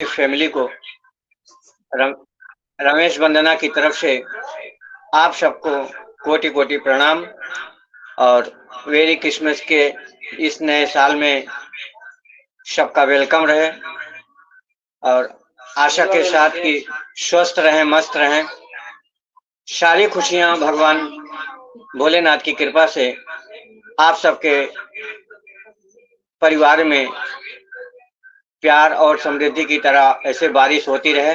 Family को रम, रमेश वंदना की तरफ से आप सबको कोटि कोटि प्रणाम और वेरी क्रिसमस के इस नए साल में सबका वेलकम रहे और आशा के साथ कि स्वस्थ रहें, मस्त रहें। सारी खुशियां भगवान भोलेनाथ की कृपा से आप सबके परिवार में प्यार और समृद्धि की तरह ऐसे बारिश होती रहे।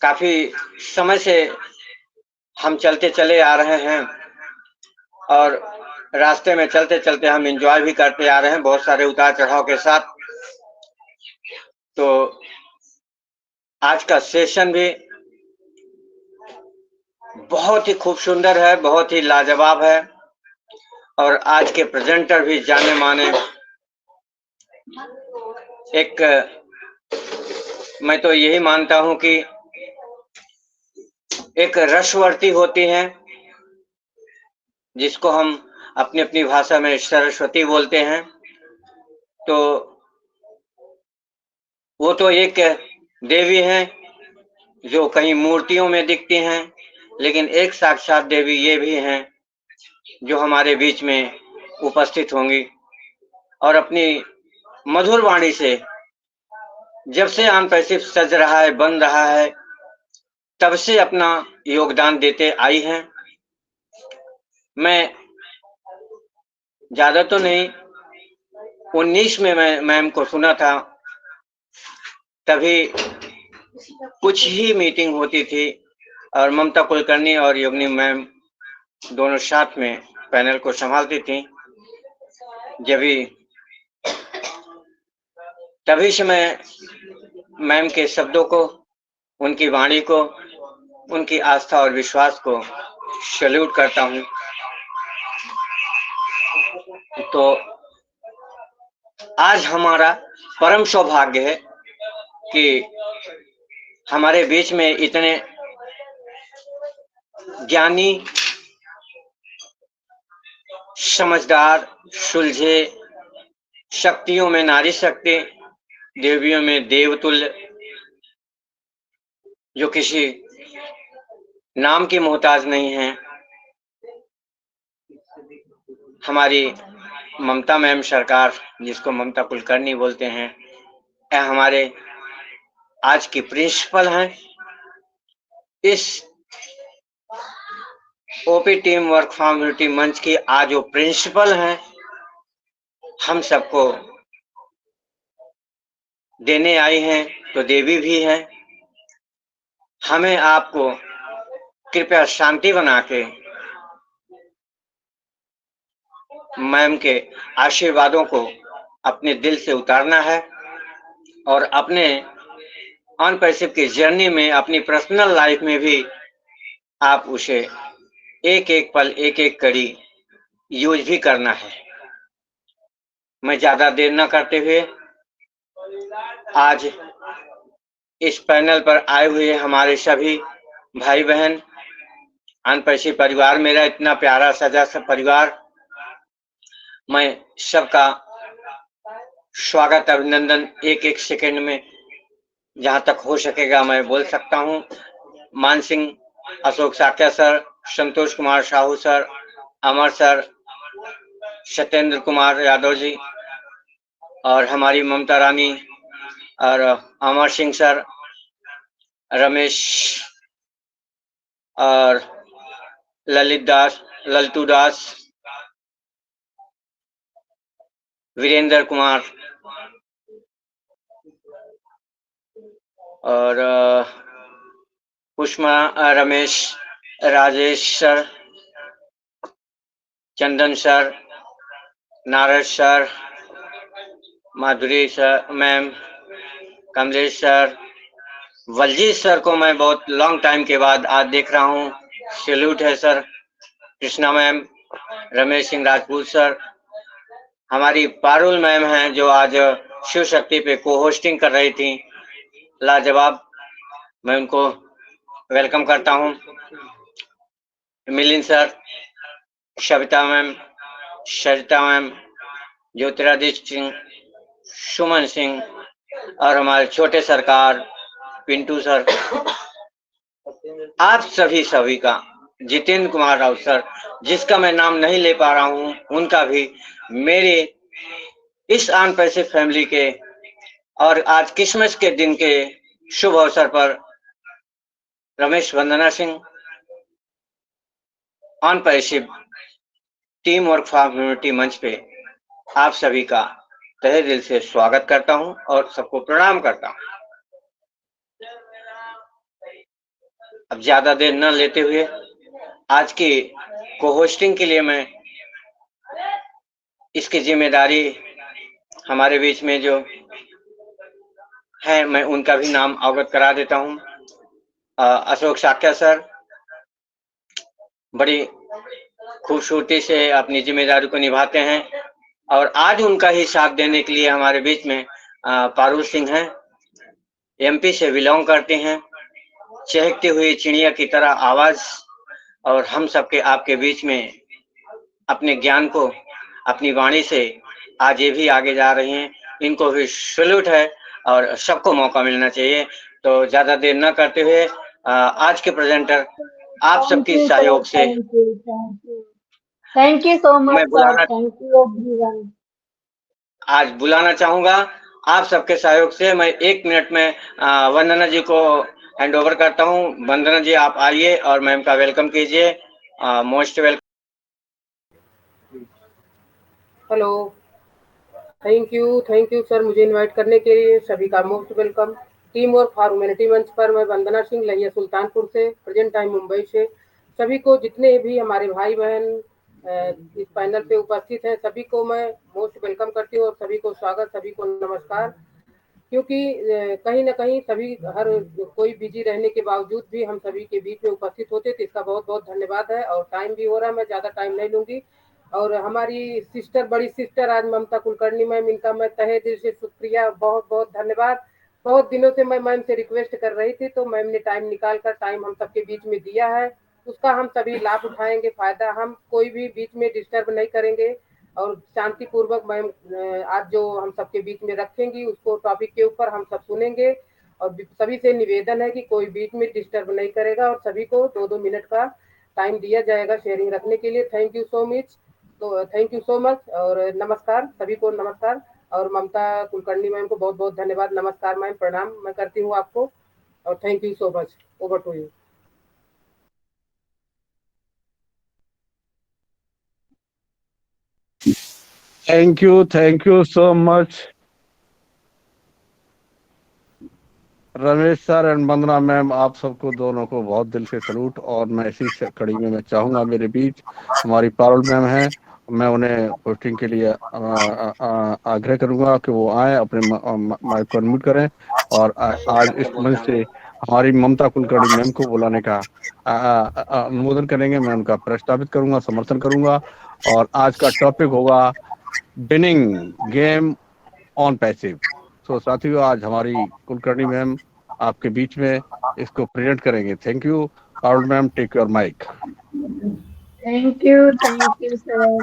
काफी समय से हम चलते चले आ रहे हैं और रास्ते में चलते चलते हम एंजॉय भी करते आ रहे हैं, बहुत सारे उतार चढ़ाव के साथ। तो आज का सेशन भी बहुत ही खूब सुंदर है, बहुत ही लाजवाब है और आज के प्रेजेंटर भी जाने माने एक, मैं तो यही मानता हूं कि एक रसवर्ती होती हैं, जिसको हम अपनी अपनी भाषा में सरस्वती बोलते हैं। तो वो तो एक देवी हैं जो कहीं मूर्तियों में दिखती हैं, लेकिन एक साक्षात देवी ये भी हैं जो हमारे बीच में उपस्थित होंगी और अपनी मधुर वाणी से जब से ऑन पैसिव सज रहा है, बन रहा है, तब से अपना योगदान देते आई हैं। मैं ज्यादा तो नहीं, 19 में मैं मैम को सुना था, तभी कुछ ही मीटिंग होती थी और ममता कुलकर्णी और योगिनी मैम दोनों साथ में पैनल को संभालती थी। तभी से मैं मैम के शब्दों को, उनकी वाणी को, उनकी आस्था और विश्वास को सैल्यूट करता हूं। तो आज हमारा परम सौभाग्य है कि हमारे बीच में इतने ज्ञानी, समझदार, सुलझे, शक्तियों में नारी शक्ति, देवियों में देवतुल्य, जो किसी नाम की मोहताज नहीं है, हमारी ममता मैम सरकार, जिसको ममता कुलकर्णी बोलते हैं, यह हमारे आज की प्रिंसिपल हैं। इस ओपी टीम वर्क फॉर्मेलिटी मंच की आज वो प्रिंसिपल हैं, हम सबको देने आई हैं, तो देवी भी हैं। हमें आपको कृपया शांति बना के मैम के आशीर्वादों को अपने दिल से उतारना है और अपने ऑन पैसिव की जर्नी में, अपनी पर्सनल लाइफ में भी आप उसे एक एक पल, एक एक कड़ी यूज भी करना है। मैं ज्यादा देर न करते हुए आज इस पैनल पर आए हुए हमारे सभी भाई बहन, ऑन पैसिव परिवार, मेरा इतना प्यारा सजा सा परिवार, मैं सबका स्वागत, अभिनंदन एक एक सेकंड में जहां तक हो सकेगा मैं बोल सकता हूं। मान सिंह, अशोक साक्या सर, संतोष कुमार साहू सर, अमर सर, सत्येंद्र कुमार यादव जी और हमारी ममता रानी और अमर सिंह सर, रमेश और ललित दास, ललतू दास, वीरेंद्र कुमार और Pushma, Ramesh, Rajesh sir, Chandan sir, Narad sir, Madhuri sir ma'am, Kamlesh sir, Valjeet sir को मैं बहुत लॉन्ग टाइम के बाद आज देख रहा हूँ, सैल्यूट है sir. Krishna ma'am, Ramesh Singh Rajput sir, हमारी पारुल मैम हैं जो आज शिव शक्ति पे को होस्टिंग कर रही थी, लाजवाब, मैं उनको वेलकम करता हूँ। मिलिंद सर, सविता मैम, सरिता मैम, ज्योतिरादित्य सिंह, सुमन सिंह, और हमारे छोटे सरकार पिंटू सर, आप सभी का, जितेंद्र कुमार राउत सर, जिसका मैं नाम नहीं ले पा रहा हूं, उनका भी, मेरे इस आन पैसे फैमिली के और आज क्रिसमस के दिन के शुभ अवसर पर रमेश वंदना सिंह ऑन पैसे टीम वर्क फॉर ह्यूमैनिटी मंच पे आप सभी का तहे दिल से स्वागत करता हूं और सबको प्रणाम करता हूं। अब ज्यादा देर न लेते हुए आज की को होस्टिंग के लिए मैं इसकी जिम्मेदारी हमारे बीच में जो है, मैं उनका भी नाम अवगत करा देता हूं। अशोक साक्या सर बड़ी खूबसूरती से अपनी जिम्मेदारी को निभाते हैं और आज उनका ही साथ देने के लिए हमारे बीच में पारुल सिंह हैं, एमपी से बिलोंग करते हैं, चहकती हुई चिड़िया की तरह आवाज और हम सबके आपके बीच में अपने ज्ञान को अपनी वाणी से आज ये भी आगे जा रही हैं। इनको भी सैल्यूट है और सबको मौका मिलना चाहिए। तो ज्यादा देर न करते हुए आज के प्रेजेंटर आप सबके सहयोग से thank you so much sir, thank you everyone. आज बुलाना चाहूंगा आप सबके सहयोग से। मैं 1 मिनट में वंदना जी को हैंड ओवर करता हूं। वंदना जी आप आइए और मैम का वेलकम कीजिए। Most welcome. Hello, thank you sir मुझे इनवाइट करने के लिए। सभी का most welcome. Team work for humanity मंच पर मैं वंदना सिंह, लहिया सुल्तानपुर से, प्रेजेंट टाइम मुंबई से। सभी को, जितने भी हमारे भाई बहन इस पैनल पे उपस्थित हैं, सभी को मैं मोस्ट वेलकम करती हूँ और सभी को स्वागत, सभी को नमस्कार। क्योंकि कहीं ना कहीं सभी, हर कोई बिजी रहने के बावजूद भी हम सभी के बीच में उपस्थित होते, तो इसका बहुत बहुत धन्यवाद है। और टाइम भी हो रहा है, मैं ज़्यादा टाइम नहीं लूँगी। और हमारी सिस्टर, बड़ी सिस्टर आज ममता कुलकर्णी मैम, इनका मैं तहे दिल से शुक्रिया, बहुत बहुत धन्यवाद। बहुत दिनों से मैं मैम से रिक्वेस्ट कर रही थी, तो मैम ने टाइम निकाल कर टाइम हम सबके बीच में दिया है। उसका हम सभी लाभ उठाएंगे, फायदा, हम कोई भी बीच में डिस्टर्ब नहीं करेंगे और शांतिपूर्वक मैम आज जो हम सबके बीच में रखेंगी, उसको टॉपिक के ऊपर हम सब सुनेंगे। और सभी से निवेदन है कि कोई बीच में डिस्टर्ब नहीं करेगा और सभी को 2-2 मिनट का टाइम दिया जाएगा शेयरिंग रखने के लिए। Thank you so much. तो थैंक यू सो मच और नमस्कार, सभी को नमस्कार। और ममता कुलकर्णी मैम को बहुत बहुत धन्यवाद। नमस्कार मैम, प्रणाम मैं करती हूँ आपको और thank you so much. Over to you. Thank you so much Ramesh sir and Vandana ma'am, आप सबको दोनों को बहुत दिल से सलूट। और मैं इसी कड़ी में मैं चाहूंगा, मेरे बीच हमारी पारुल मैम है, मैं उन्हें पोस्टिंग के लिए आग्रह करूंगा कि वो आए, अपने माइक को अनम्यूट करें और आज इस मंच से हमारी ममता कुलकर्णी मैम को बुलाने का अनुमोदन करेंगे। मैं उनका प्रस्तावित करूंगा, समर्थन करूंगा। और आज का टॉपिक होगा विनिंग गेम ऑन पैसिव। तो साथियों, आज हमारी कुलकर्णी मैम आपके बीच में इसको प्रेजेंट करेंगे। Thank you. Parul ma'am, take your mic. Thank you sir.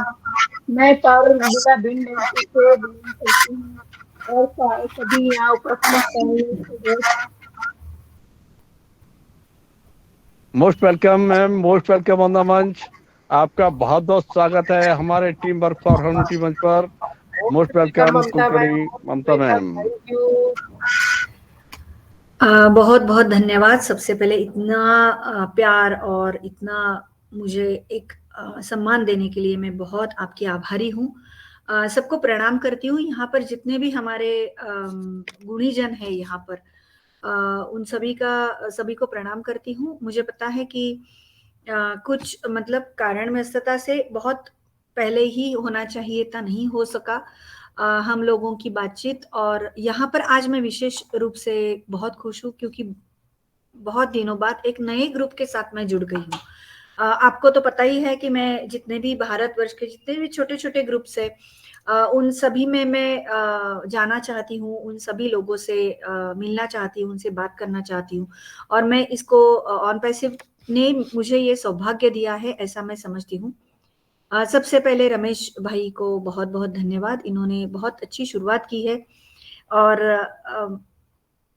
मैं पारुल जिला भिंड से बिलोंग करती हूँ और सभी यहाँ उपस्थित most welcome ma'am, most welcome on the मंच। आपका बहुत बहुत स्वागत है हमारे टीम वर्क फॉर ह्यूमैनिटी मंच पर। Most welcome Kulkarni Mamta ma'am. Thank you. बहुत बहुत धन्यवाद। सबसे पहले इतना प्यार और इतना मुझे एक सम्मान देने के लिए मैं बहुत आपकी आभारी हूँ। सबको प्रणाम करती हूँ। यहाँ पर जितने भी हमारे गुणीजन है यहाँ पर, उन सभी को प्रणाम करती हूँ। मुझे पता है कि कुछ मतलब कारण व्यस्तता से बहुत पहले ही होना चाहिए था, नहीं हो सका हम लोगों की बातचीत। और यहाँ पर आज मैं विशेष रूप से बहुत खुश हूँ क्योंकि बहुत दिनों बाद एक नए ग्रुप के साथ मैं जुड़ गई हूँ। आपको तो पता ही है कि मैं जितने भी भारतवर्ष के जितने भी छोटे छोटे ग्रुप्स है, उन सभी में मैं जाना चाहती हूँ, उन सभी लोगों से मिलना चाहती हूँ, उनसे बात करना चाहती हूँ। और मैं इसको ऑन पैसिव ने मुझे ये सौभाग्य दिया है, ऐसा मैं समझती हूँ। सबसे पहले रमेश भाई को बहुत बहुत धन्यवाद। इन्होंने बहुत अच्छी शुरुआत की है और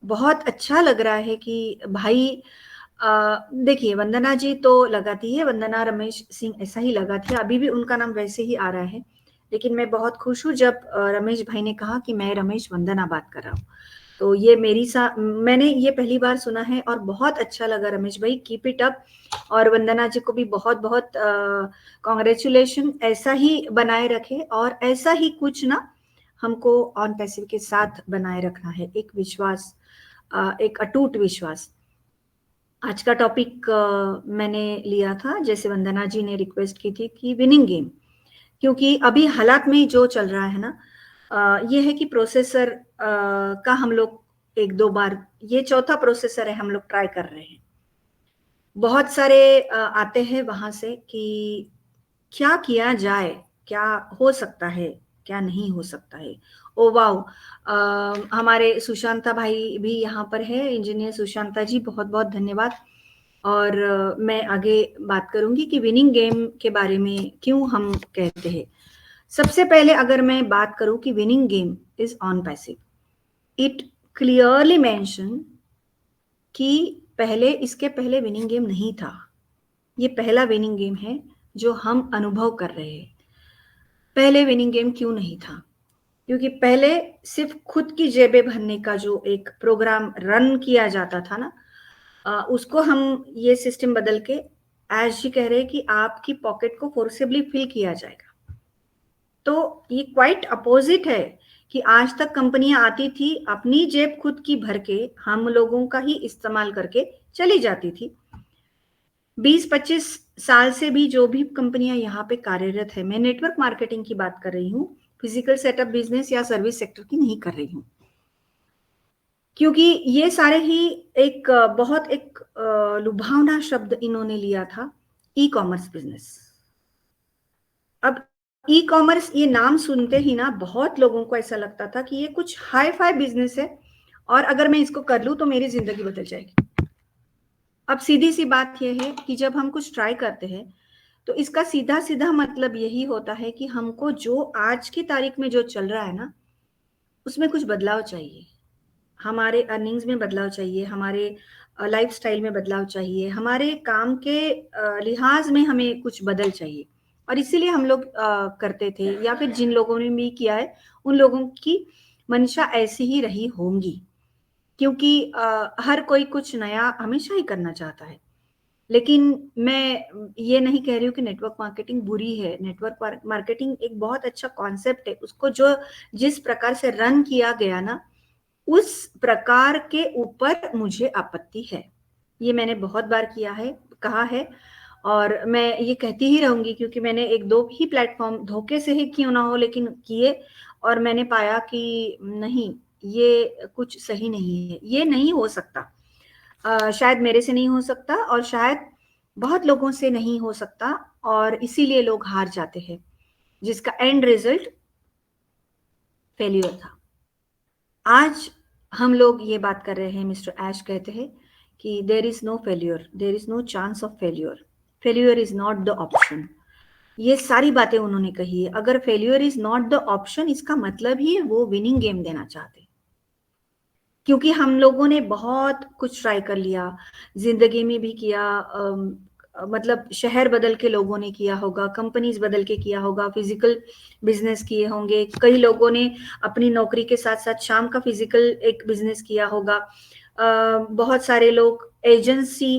बहुत अच्छा लग रहा है कि भाई देखिए वंदना जी तो लगाती है, वंदना रमेश सिंह ऐसा ही लगाती है, अभी भी उनका नाम वैसे ही आ रहा है, लेकिन मैं बहुत खुश हूँ जब रमेश भाई ने कहा कि मैं रमेश वंदना बात कर रहा हूँ। तो ये मैंने ये पहली बार सुना है और बहुत अच्छा लगा रमेश भाई, कीप इट अप। और वंदना जी को भी बहुत बहुत कॉन्ग्रेचुलेशन, ऐसा ही बनाए रखे और ऐसा ही कुछ ना हमको ऑन पैसिव के साथ बनाए रखना है, एक विश्वास, एक अटूट विश्वास। आज का टॉपिक मैंने लिया था, जैसे वंदना जी ने रिक्वेस्ट की थी, कि विनिंग गेम, क्योंकि अभी हालात में जो चल रहा है ना, ये है कि प्रोसेसर का हम लोग एक दो बार, ये चौथा प्रोसेसर है हम लोग ट्राई कर रहे हैं। बहुत सारे आते हैं वहां से कि क्या किया जाए, क्या हो सकता है, क्या नहीं हो सकता है। ओ वाओ, हमारे सुशांता भाई भी यहाँ पर है, इंजीनियर सुशांता जी, बहुत बहुत धन्यवाद। और मैं आगे बात करूंगी कि विनिंग गेम के बारे में क्यों हम कहते हैं। सबसे पहले अगर मैं बात करूं कि winning game is on passive, it clearly mention कि इसके पहले विनिंग गेम नहीं था। ये पहला विनिंग गेम है जो हम अनुभव कर रहे हैं। पहले विनिंग गेम क्यों नहीं था? क्योंकि पहले सिर्फ खुद की जेबें भरने का जो एक प्रोग्राम रन किया जाता था ना, उसको हम ये सिस्टम बदल के एज जी कह रहे हैं कि आपकी पॉकेट को फोर्सिबली फिल किया जाएगा। तो ये क्वाइट अपोजिट है कि आज तक कंपनियां आती थी, अपनी जेब खुद की भर के हम लोगों का ही इस्तेमाल करके चली जाती थी। 20-25 साल से भी जो भी कंपनियां यहाँ पे कार्यरत है, मैं नेटवर्क मार्केटिंग की बात कर रही हूँ, फिजिकल सेटअप बिजनेस या सर्विस सेक्टर की नहीं कर रही हूँ, क्योंकि ये सारे ही एक बहुत एक लुभावना शब्द इन्होंने लिया था, ई कॉमर्स बिजनेस। अब ई कॉमर्स ये नाम सुनते ही ना बहुत लोगों को ऐसा लगता था कि ये कुछ हाई फाई बिजनेस है और अगर मैं इसको कर लूं तो मेरी जिंदगी बदल जाएगी। अब सीधी सी बात यह है कि जब हम कुछ ट्राई करते हैं तो इसका सीधा सीधा मतलब यही होता है कि हमको जो आज की तारीख में जो चल रहा है ना, उसमें कुछ बदलाव चाहिए। हमारे अर्निंग्स में बदलाव चाहिए, हमारे लाइफस्टाइल में बदलाव चाहिए, हमारे काम के लिहाज में हमें कुछ बदल चाहिए। और इसीलिए हम लोग करते थे, या फिर जिन लोगों ने भी किया है उन लोगों की मंशा ऐसी ही रही होंगी, क्योंकि हर कोई कुछ नया हमेशा ही करना चाहता है। लेकिन मैं ये नहीं कह रही हूँ कि नेटवर्क मार्केटिंग बुरी है। नेटवर्क मार्केटिंग एक बहुत अच्छा कॉन्सेप्ट है, उसको जो जिस प्रकार से रन किया गया ना, उस प्रकार के ऊपर मुझे आपत्ति है। ये मैंने बहुत बार कहा है और मैं ये कहती ही रहूंगी, क्योंकि मैंने एक दो ही प्लेटफॉर्म धोखे से ही क्यों ना हो लेकिन किए, और मैंने पाया कि नहीं, ये कुछ सही नहीं है, ये नहीं हो सकता। शायद मेरे से नहीं हो सकता और शायद बहुत लोगों से नहीं हो सकता, और इसीलिए लोग हार जाते हैं, जिसका एंड रिजल्ट फेल्यूर था। आज हम लोग ये बात कर रहे हैं, मिस्टर ऐश कहते हैं कि there is no failure, there is no chance of failure, failure is not the option. ये सारी बातें उन्होंने कही है। अगर failure is not the option, इसका मतलब ही वो विनिंग गेम देना चाहते, क्योंकि हम लोगों ने बहुत कुछ ट्राई कर लिया, जिंदगी में भी किया, मतलब शहर बदल के लोगों ने किया होगा, कंपनीज बदल के किया होगा, फिजिकल बिजनेस किए होंगे, कई लोगों ने अपनी नौकरी के साथ साथ शाम का फिजिकल एक बिजनेस किया होगा। बहुत सारे लोग एजेंसी,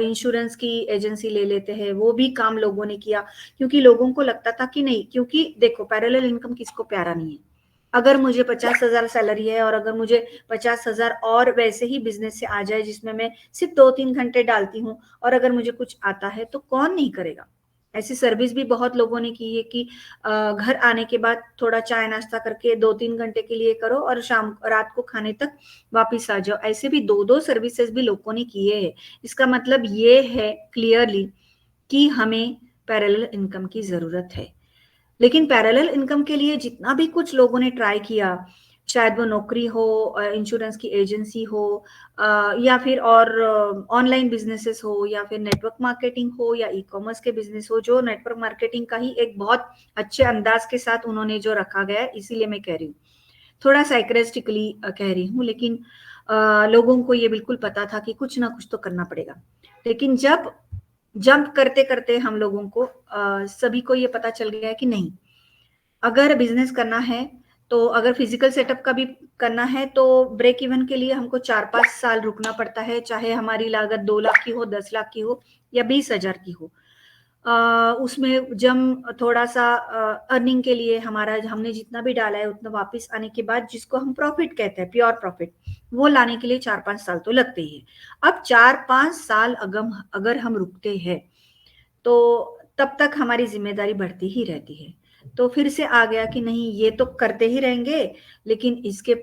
इंश्योरेंस की एजेंसी ले लेते हैं, वो भी काम लोगों ने किया, क्योंकि लोगों को लगता था कि नहीं, क्योंकि देखो पैरेलल इनकम किसको प्यारा नहीं है। अगर मुझे 50,000 सैलरी है और अगर मुझे 50,000 और वैसे ही बिजनेस से आ जाए जिसमें मैं सिर्फ 2-3 घंटे डालती हूँ, और अगर मुझे कुछ आता है तो कौन नहीं करेगा। ऐसी सर्विस भी बहुत लोगों ने की है कि घर आने के बाद थोड़ा चाय नाश्ता करके 2-3 घंटे के लिए करो और रात को खाने तक वापिस आ जाओ। ऐसे भी 2-2 सर्विसेज भी लोगों ने किए हैं। इसका मतलब ये है क्लियरली कि हमें पैरेलल इनकम की जरूरत है। लेकिन पैरेलल इनकम के लिए जितना भी कुछ लोगों ने ट्राई किया, शायद वो नौकरी हो, इंश्योरेंस की एजेंसी हो, या फिर और ऑनलाइन बिजनेसेस हो, या फिर नेटवर्क मार्केटिंग हो, या ई कॉमर्स के बिजनेस हो, जो नेटवर्क मार्केटिंग का ही एक बहुत अच्छे अंदाज के साथ उन्होंने जो रखा गया है, इसीलिए मैं कह रही हूँ। थोड़ा साइक्रेस्टिकली कह रही हूँ, लेकिन लोगों को ये बिल्कुल पता था कि कुछ ना कुछ तो करना पड़ेगा। लेकिन जब जंप करते करते हम लोगों को सभी को ये पता चल गया कि नहीं, अगर बिजनेस करना है तो अगर फिजिकल सेटअप का भी करना है तो ब्रेक इवन के लिए हमको 4-5 साल रुकना पड़ता है, चाहे हमारी लागत 2 लाख की हो, 10 लाख की हो या 20,000 की हो। उसमें जब थोड़ा सा अर्निंग के लिए हमारा हमने जितना भी डाला है उतना वापस आने के बाद, जिसको हम प्रॉफिट कहते हैं, प्योर प्रॉफिट, वो लाने के लिए 4-5 साल तो लगते ही है। अब 4-5 साल अगर हम रुकते हैं तो तब तक हमारी जिम्मेदारी बढ़ती ही रहती है। तो फिर से आ गया कि नहीं, ये तो करते ही रहेंगे, लेकिन इसके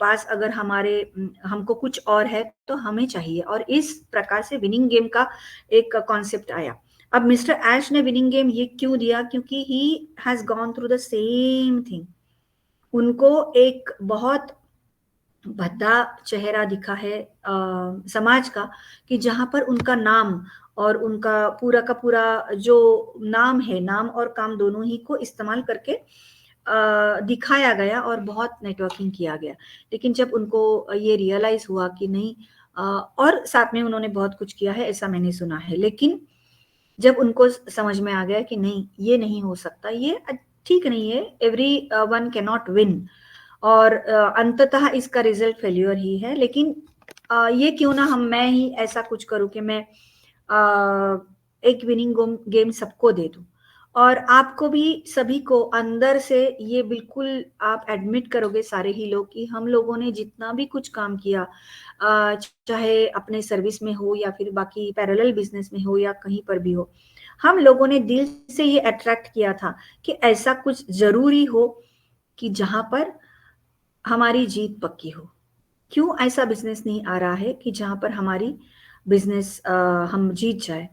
पास अगर हमको कुछ और है तो हमें चाहिए। और इस प्रकार से विनिंग गेम का एक कॉन्सेप्ट आया। अब मिस्टर ऐश ने विनिंग गेम ये क्यों दिया? क्योंकि he has gone through the same thing. उनको एक बहुत भद्दा चेहरा दिखा है समाज का, कि जहां पर उनका नाम और उनका पूरा का पूरा जो नाम है, नाम और काम दोनों ही को इस्तेमाल करके दिखाया गया और बहुत नेटवर्किंग किया गया। लेकिन जब उनको ये रियलाइज हुआ कि नहीं, और साथ में उन्होंने बहुत कुछ किया है ऐसा मैंने सुना है, लेकिन जब उनको समझ में आ गया कि नहीं, ये नहीं हो सकता, ये ठीक नहीं है, every one can not win, और अंततः इसका रिजल्ट फेल्यूर ही है। लेकिन ये क्यों ना मैं ही ऐसा कुछ करूं कि मैं एक विनिंग गेम सबको दे दूं। और आपको भी, सभी को अंदर से ये बिल्कुल आप एडमिट करोगे सारे ही लोग कि हम लोगों ने जितना भी कुछ काम किया, चाहे अपने सर्विस में हो या फिर बाकी पैरेलल बिजनेस में हो या कहीं पर भी हो, हम लोगों ने दिल से ये अट्रैक्ट किया था कि ऐसा कुछ जरूरी हो कि जहां पर हमारी जीत पक्की हो। क्यों ऐसा बिजनेस नहीं आ रहा है कि जहां पर हमारी बिजनेस हम जीत जाए?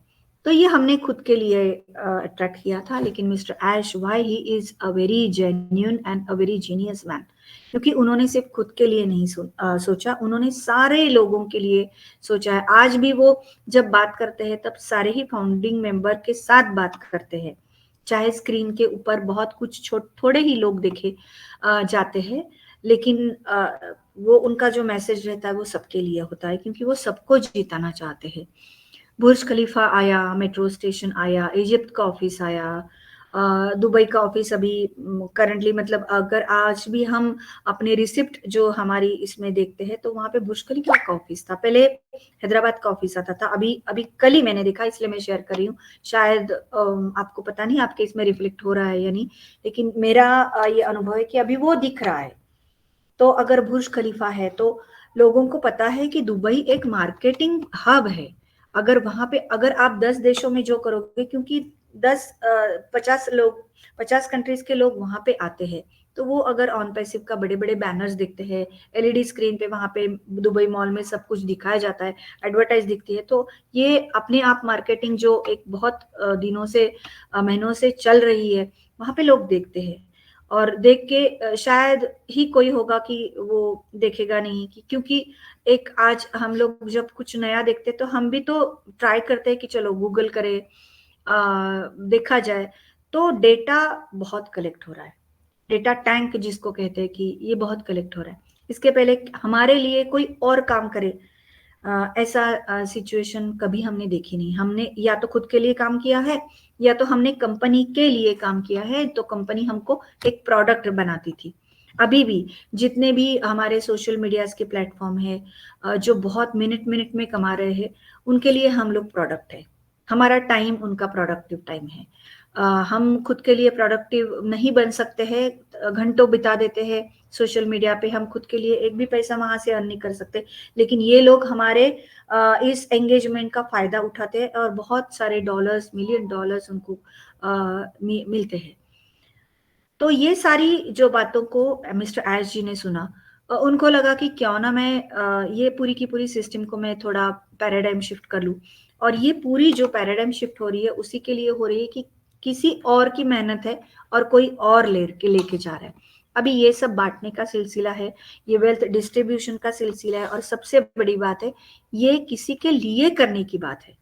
तो ये हमने खुद के लिए अट्रैक्ट किया था। लेकिन mister Ash, why he is a very genuine and a very genius man, क्योंकि उन्होंने सिर्फ खुद के लिए नहीं सोचा, उन्होंने सारे लोगों के लिए सोचा है। आज भी वो जब बात करते हैं तब सारे ही फाउंडिंग मेंबर के साथ बात करते हैं, चाहे स्क्रीन के ऊपर बहुत कुछ थोड़े ही लोग देखे जाते हैं, लेकिन वो उनका जो मैसेज रहता है वो सबके लिए होता है, क्योंकि वो सबको जिताना चाहते हैं। बुर्ज खलीफा आया, मेट्रो स्टेशन आया, इजिप्ट का ऑफिस आया, दुबई का ऑफिस अभी करंटली, मतलब अगर आज भी हम अपने रिसिप्ट जो हमारी इसमें देखते हैं तो वहां पे बुर्ज खलीफा का ऑफिस था। पहले हैदराबाद का ऑफिस आता था, अभी कल ही मैंने देखा, इसलिए मैं शेयर कर रही हूँ। शायद आपको पता नहीं आपके इसमें रिफ्लेक्ट हो रहा है या नहीं, लेकिन मेरा ये अनुभव है कि अभी वो दिख रहा है। तो अगर बुर्ज खलीफा है तो लोगों को पता है कि दुबई एक मार्केटिंग हब है। अगर वहां पे अगर आप 10 देशों में जो करोगे, क्योंकि 50 कंट्रीज के लोग वहां पे आते हैं, तो वो अगर ऑन पैसिव का बड़े बड़े बैनर्स देखते हैं, एलईडी स्क्रीन पे वहां पे दुबई मॉल में सब कुछ दिखाया जाता है, एडवर्टाइज दिखती है, तो ये अपने आप मार्केटिंग जो एक बहुत दिनों से महीनों से चल रही है, वहां पे लोग देखते हैं। और देख के शायद ही कोई होगा कि वो देखेगा नहीं, क्योंकि एक आज हम लोग जब कुछ नया देखते तो हम भी तो ट्राई करते हैं कि चलो गूगल करे, देखा जाए। तो डेटा बहुत कलेक्ट हो रहा है, डेटा टैंक जिसको कहते हैं, कि ये बहुत कलेक्ट हो रहा है। इसके पहले हमारे लिए कोई और काम करे, ऐसा सिचुएशन कभी हमने देखी नहीं। हमने या तो खुद के लिए काम किया है या तो हमने कंपनी के लिए काम किया है, तो कंपनी हमको एक प्रोडक्ट बनाती थी। अभी भी जितने भी हमारे सोशल मीडियाज के प्लेटफॉर्म है जो बहुत मिनट में कमा रहे हैं, उनके लिए हम लोग प्रोडक्ट है, हमारा टाइम उनका प्रोडक्टिव टाइम है। हम खुद के लिए प्रोडक्टिव नहीं बन सकते हैं, घंटों बिता देते हैं सोशल मीडिया पे, हम खुद के लिए एक भी पैसा वहां से अर्न नहीं कर सकते, लेकिन ये लोग हमारे इस एंगेजमेंट का फायदा उठाते हैं और बहुत सारे डॉलर्स, मिलियन डॉलर्स उनको मिलते हैं। तो ये सारी जो बातों को मिस्टर ऐश जी ने सुना, उनको लगा कि क्यों ना मैं ये पूरी की पूरी सिस्टम को मैं थोड़ा पैराडाइम शिफ्ट कर लूं। और ये पूरी जो पैराडाइम शिफ्ट हो रही है उसी के लिए हो रही है कि किसी और की मेहनत है और कोई और लेके जा रहा है। अभी ये सब बांटने का सिलसिला है, ये वेल्थ डिस्ट्रीब्यूशन का सिलसिला है, और सबसे बड़ी बात है, ये किसी के लिए करने की बात है,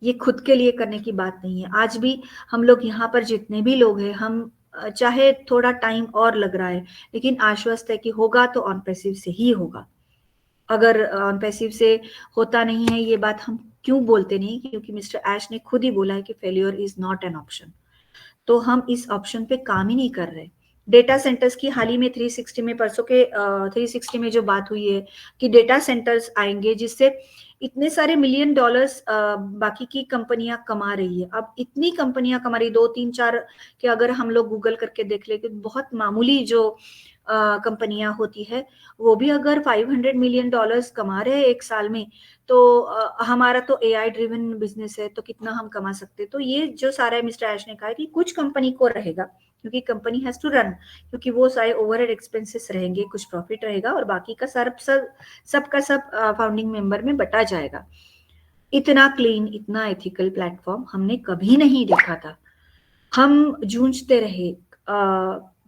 ये खुद के लिए करने की बात नहीं है। आज भी हम लोग यहाँ पर जितने भी लोग हैं, हम चाहे थोड़ा टाइम और लग रहा है, लेकिन आश्वस्त है कि होगा तो ऑन पैसिव से ही होगा। अगर ऑन पैसिव से होता नहीं है, ये बात हम क्यों बोलते नहीं, क्योंकि मिस्टर ऐश ने खुद ही बोला है कि failure is not an option. तो हम इस ऑप्शन पे काम ही नहीं कर रहे। डेटा सेंटर्स की हाल ही में 360 में, परसों के 360 में जो बात हुई है कि डेटा सेंटर्स आएंगे जिससे इतने सारे $मिलियन बाकी की कंपनियां कमा रही है। अब इतनी कंपनियां कमा रही, 2 3 4 कि अगर हम लोग गूगल करके देख ले कि बहुत मामूली जो कंपनियां होती है, वो भी अगर $500 मिलियन कमा रहे हैं एक साल में, तो हमारा तो AI ड्रिवन बिजनेस है, तो कितना हम कमा सकते। तो ये जो सारा है, मिस्टर ऐश ने कहा कि कुछ कंपनी को रहेगा, क्योंकि कंपनी हैज टू रन, क्योंकि वो सारे ओवरहेड एक्सपेंसेस रहेंगे, कुछ प्रॉफिट रहेगा और बाकी का सब का सब फाउंडिंग मेंबर में बटा जाएगा। इतना क्लीन, इतना एथिकल प्लेटफॉर्म हमने कभी नहीं देखा था। हम जूझते रहे,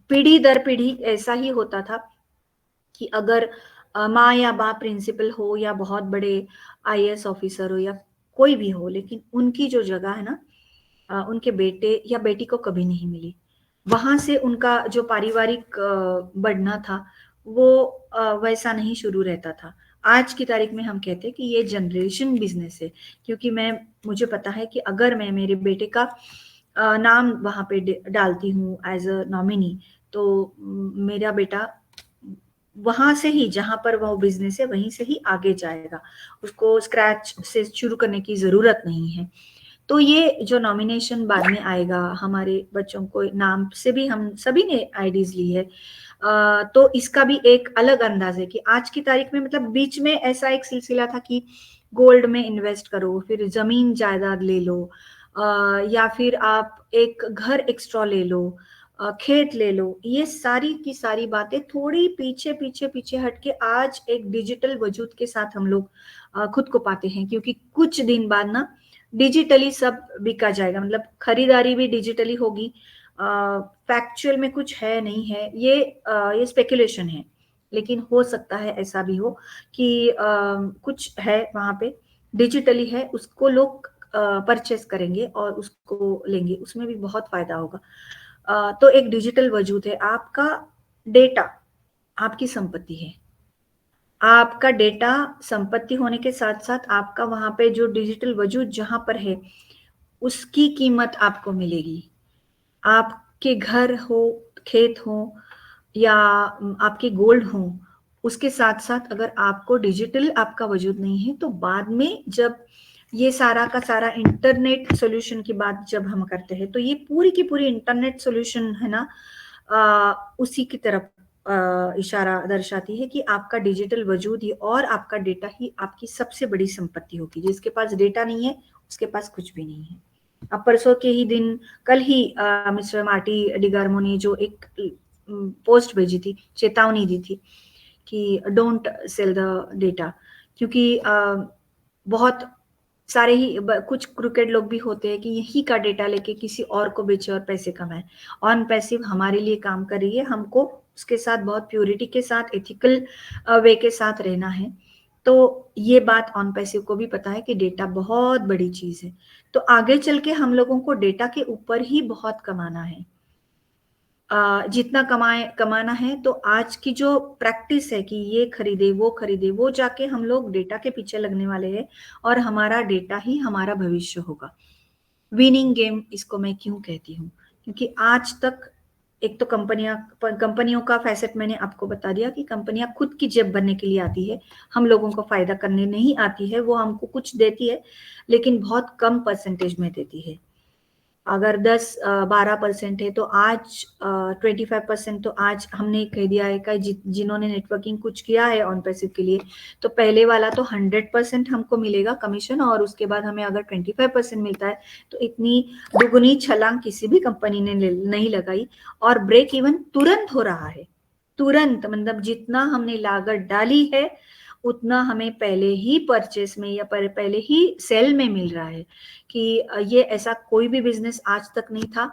पीढ़ी दर पीढ़ी ऐसा ही होता था कि अगर माँ या बाप प्रिंसिपल हो या बहुत बड़े IAS ऑफिसर हो या कोई भी हो, लेकिन उनकी जो जगह है ना, उनके बेटे या बेटी को कभी नहीं मिली। वहां से उनका जो पारिवारिक बढ़ना था वो वैसा नहीं शुरू रहता था। आज की तारीख में हम कहते हैं कि ये जनरेशन बिजनेस है, क्योंकि मुझे पता है कि अगर मैं मेरे बेटे का नाम वहां पे डालती हूँ एज अ नॉमिनी, तो मेरा बेटा वहां से ही, जहां पर वो बिजनेस है वहीं से ही आगे जाएगा, उसको स्क्रैच से शुरू करने की जरूरत नहीं है। तो ये जो नॉमिनेशन बाद में आएगा, हमारे बच्चों को नाम से भी हम सभी ने आईडीज ली है, तो इसका भी एक अलग अंदाज है कि आज की तारीख में, मतलब बीच में ऐसा एक सिलसिला था कि गोल्ड में इन्वेस्ट करो, फिर जमीन जायदाद ले लो, या फिर आप एक घर एक्स्ट्रा ले लो, खेत ले लो। ये सारी की सारी बातें थोड़ी पीछे पीछे पीछे हटके आज एक डिजिटल वजूद के साथ हम लोग खुद को पाते हैं, क्योंकि कुछ दिन बाद ना डिजिटली सब बिका जाएगा, मतलब खरीदारी भी डिजिटली होगी। फैक्चुअल में कुछ है नहीं है, ये स्पेकुलेशन है, लेकिन हो सकता है ऐसा भी हो कि कुछ है वहां पे डिजिटली है, उसको लोग परचेस करेंगे और उसको लेंगे, उसमें भी बहुत फायदा होगा। तो एक डिजिटल वजूद है, आपका डेटा आपकी संपत्ति है। आपका डेटा संपत्ति होने के साथ साथ आपका वहां पे जो डिजिटल वजूद जहां पर है, उसकी कीमत आपको मिलेगी। आपके घर हो, खेत हो या आपके गोल्ड हो, उसके साथ साथ अगर आपको डिजिटल आपका वजूद नहीं है, तो बाद में जब ये सारा का सारा इंटरनेट सॉल्यूशन की बात जब हम करते हैं, तो ये पूरी की पूरी इंटरनेट सॉल्यूशन है ना, उसी की तरफ इशारा दर्शाती है कि आपका डिजिटल वजूद ही और आपका डेटा ही आपकी सबसे बड़ी संपत्ति होगी। जिसके पास डेटा नहीं है उसके पास कुछ भी नहीं है। अब परसों के ही दिन, कल ही मिस्टर मार्टी डिगार्मो ने जो एक पोस्ट भेजी थी, चेतावनी दी थी कि डोंट सेल द डेटा, क्योंकि बहुत सारे ही कुछ क्रिकेट लोग भी होते हैं कि यही का डेटा लेके किसी और को बेचे और पैसे कमाए। ऑन पैसिव हमारे लिए काम कर रही है, हमको उसके साथ बहुत प्योरिटी के साथ, एथिकल वे के साथ रहना है। तो ये बात ऑन पैसिव को भी पता है कि डेटा बहुत बड़ी चीज है, तो आगे चल के हम लोगों को डेटा के ऊपर ही बहुत कमाना है। जितना कमाना है, तो आज की जो प्रैक्टिस है कि ये खरीदे वो जाके हम लोग डेटा के पीछे लगने वाले हैं, और हमारा डेटा ही हमारा भविष्य होगा। विनिंग गेम इसको मैं क्यों कहती हूँ, क्योंकि आज तक एक तो कंपनियों का फैसेट मैंने आपको बता दिया कि कंपनियां खुद की जेब भरने के लिए आती है, हम लोगों को फायदा करने नहीं आती है। वो हमको कुछ देती है लेकिन बहुत कम परसेंटेज में देती है। अगर 10-12% है तो आज 25%, तो आज हमने कह दिया है कि जिन्होंने नेटवर्किंग कुछ किया है ऑन पैसिव के लिए, तो पहले वाला तो 100% हमको मिलेगा कमीशन, और उसके बाद हमें अगर 25% मिलता है, तो इतनी दुगुनी छलांग किसी भी कंपनी ने नहीं लगाई। और ब्रेक इवन तुरंत हो रहा है, तुरंत, मतलब जितना हमने लागत डाली है उतना हमें पहले ही परचेस में या पहले ही सेल में मिल रहा है। कि ये ऐसा कोई भी बिजनेस आज तक नहीं था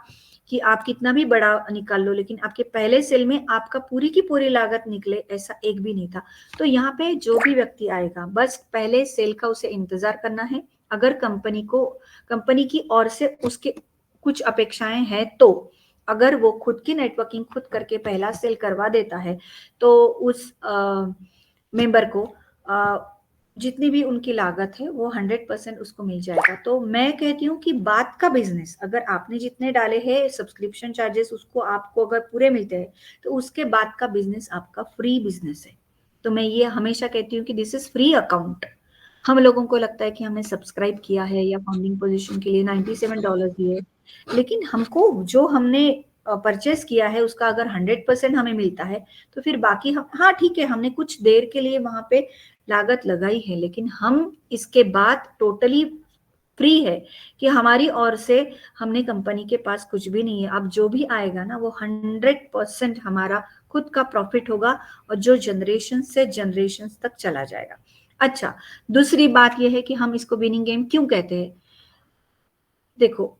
कि आप कितना भी बड़ा निकाल लो, लेकिन आपके पहले सेल में आपका पूरी की पूरी लागत निकले, ऐसा एक भी नहीं था। तो यहाँ पे जो भी व्यक्ति आएगा, बस पहले सेल का उसे इंतजार करना है। अगर कंपनी की ओर से उसके कुछ अपेक्षाएं हैं तो अगर वो खुद की नेटवर्किंग खुद करके पहला सेल करवा देता है तो उस मेंबर को जितनी भी उनकी लागत है वो 100% उसको मिल जाएगा। तो मैं कहती हूँ कि बात का बिजनेस, अगर आपने जितने डाले हैं सब्सक्रिप्शन चार्जेस उसको आपको अगर पूरे मिलते हैं तो उसके बाद का बिजनेस आपका फ्री बिजनेस है। तो मैं ये हमेशा कहती हूँ कि दिस इज फ्री अकाउंट। हम लोगों को लगता है कि हमने सब्सक्राइब किया है या फाउंडिंग पोजीशन के लिए $97 दिए, लेकिन हमको जो हमने परचेस किया है उसका अगर 100% हमें मिलता है तो फिर बाकी हम, हाँ ठीक है हमने कुछ देर के लिए वहां पे लागत लगाई है, लेकिन हम इसके बाद टोटली फ्री है कि हमारी ओर से हमने कंपनी के पास कुछ भी नहीं है। अब जो भी आएगा ना वो 100% हमारा खुद का प्रॉफिट होगा और जो जनरेशन से जनरेशन तक चला जाएगा। अच्छा, दूसरी बात यह है कि हम इसको विनिंग गेम क्यों कहते हैं। देखो,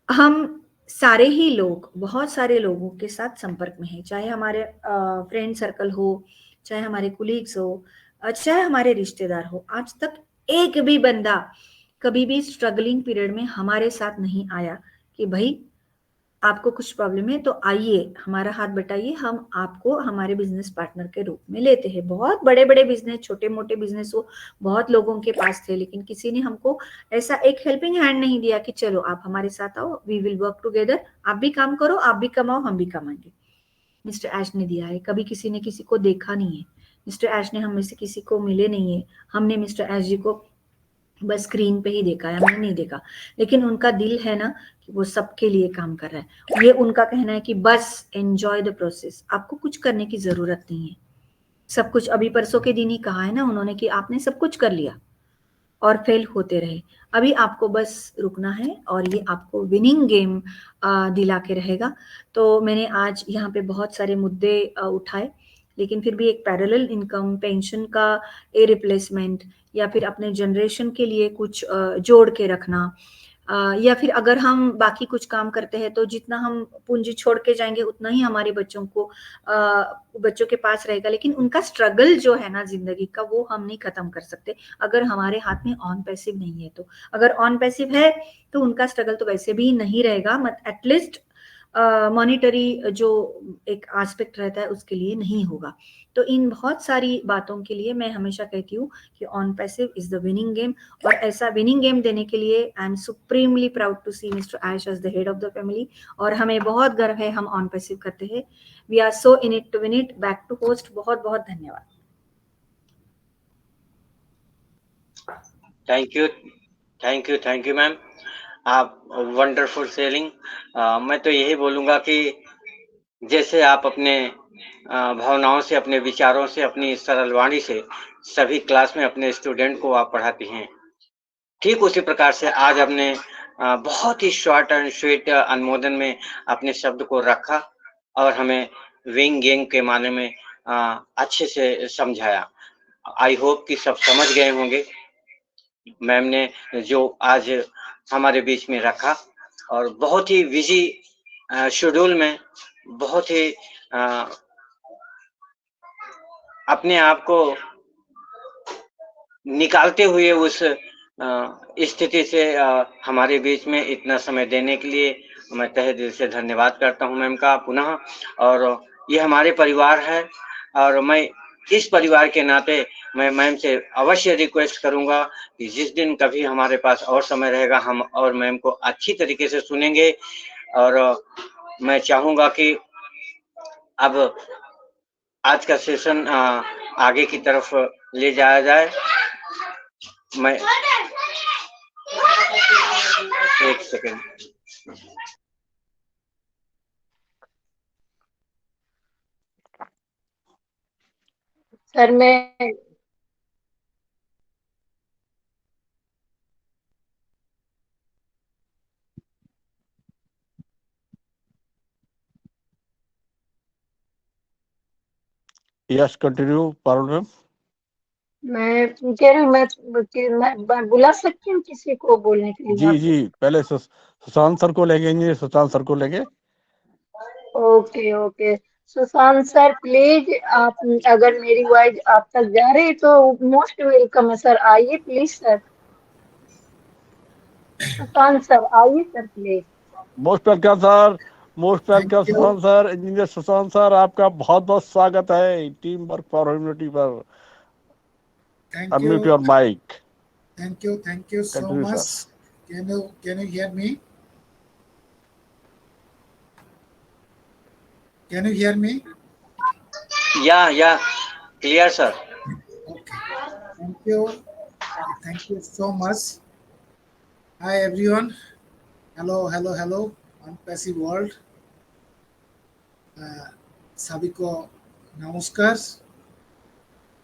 हम सारे ही लोग बहुत सारे लोगों के साथ संपर्क में हैं, चाहे हमारे फ्रेंड सर्कल हो, चाहे हमारे कुलीग्स हो, चाहे हमारे रिश्तेदार हो। आज तक एक भी बंदा कभी भी स्ट्रगलिंग पीरियड में हमारे साथ नहीं आया कि भाई आपको कुछ प्रॉब्लम है तो आइए हमारा हाथ बटाइए, हम आपको हमारे बिजनेस पार्टनर के रूप में लेते हैं। बहुत बड़े बड़े बिजनेस, छोटे मोटे बिजनेस हो, बहुत लोगों के पास थे, लेकिन किसी ने हमको ऐसा एक हेल्पिंग हैंड नहीं दिया कि चलो आप हमारे साथ आओ, वी विल वर्क टुगेदर, आप भी काम करो, आप भी कमाओ, हम भी कमाएंगे। मिस्टर ऐश ने दिया है। कभी किसी ने किसी को देखा नहीं है, मिस्टर ऐश ने हम में से किसी को मिले नहीं है, हमने मिस्टर ऐश जी को बस स्क्रीन पे ही देखा है, हमने नहीं देखा, लेकिन उनका दिल है ना कि वो सबके लिए काम कर रहा है। ये उनका कहना है कि बस एंजॉय द प्रोसेस, आपको कुछ करने की जरूरत नहीं है, सब कुछ। अभी परसों के दिन ही कहा है ना उन्होंने कि आपने सब कुछ कर लिया और फेल होते रहे, अभी आपको बस रुकना है और ये आपको विनिंग गेम दिला के रहेगा। तो मैंने आज यहाँ पे बहुत सारे मुद्दे उठाए, लेकिन फिर भी एक पैरेलल इनकम, पेंशन का ए रिप्लेसमेंट, या फिर अपने जनरेशन के लिए कुछ जोड़ के रखना, या फिर अगर हम बाकी कुछ काम करते हैं तो जितना हम पूंजी छोड़ के जाएंगे उतना ही हमारे बच्चों को बच्चों के पास रहेगा, लेकिन उनका स्ट्रगल जो है ना जिंदगी का वो हम नहीं खत्म कर सकते अगर हमारे हाथ में ऑन पैसिव नहीं है। तो अगर ऑन पैसिव है तो उनका स्ट्रगल तो वैसे भी नहीं रहेगा, मत एटलीस्ट मॉनिटरी जो एक एस्पेक्ट रहता है उसके लिए नहीं होगा। तो इन बहुत सारी बातों के लिए मैं हमेशा कहती हूँ कि on passive is the winning game, और ऐसा विनिंग गेम देने के लिए I am supremely proud to see mister Ash as the head of the family, और हमें बहुत गर्व है हम ऑन पैसिव करते हैं। We are so in it to win it. Back to host, बहुत बहुत धन्यवाद। थैंक यू मैम, आप वंडरफुल सेलिंग। मैं तो यही बोलूँगा कि जैसे आप अपने भावनाओं से, अपने विचारों से, अपनी सरल वाणी से सभी क्लास में अपने स्टूडेंट को आप पढ़ाती हैं, ठीक उसी प्रकार से आज आपने बहुत ही शॉर्ट एंड स्वीट अनुमोदन में अपने शब्द को रखा और हमें विंग गेम के माने में अच्छे से समझाया। आई होप कि सब समझ गए होंगे मैम ने जो आज हमारे बीच में रखा, और बहुत ही बिजी शेड्यूल में बहुत ही अपने आप को निकालते हुए उस स्थिति से हमारे बीच में इतना समय देने के लिए मैं तहे दिल से धन्यवाद करता हूं मैम का पुनः। और ये हमारे परिवार है, और मैं इस परिवार के नाते मैं मैम से अवश्य रिक्वेस्ट करूंगा कि जिस दिन कभी हमारे पास और समय रहेगा हम और मैम को अच्छी तरीके से सुनेंगे। और मैं चाहूंगा कि अब आज का सेशन आगे की तरफ ले जाया जाए। मैं एक सेकेंड, सर मैं यस कंटिन्यू पारुल मैम। मैं कह रही हूँ मैं बुला सकती हूँ किसी को बोलने के लिए? जी जी, पहले सुशांत सर को लेंगे, सुशांत सर को लेंगे। Okay okay, Sushant sir please, आप अगर मेरी वॉइस आप तक जा रही है तो मोस्ट वेलकम है सर, आइए प्लीज सर। सुशांत सर आइए sir please. Most welcome sir, most welcome Sushant sir, engineer Sushant sir, आपका बहुत बहुत स्वागत है टीम वर्क फॉर ह्यूमैनिटी पर। Unmute your mic. Thank you so Continue, much. sir. Can you hear me? Can you hear me? Yeah, clear, sir. Okay. Thank you so much. Hi everyone. Hello. On Passive World. सभी को नमस्कार।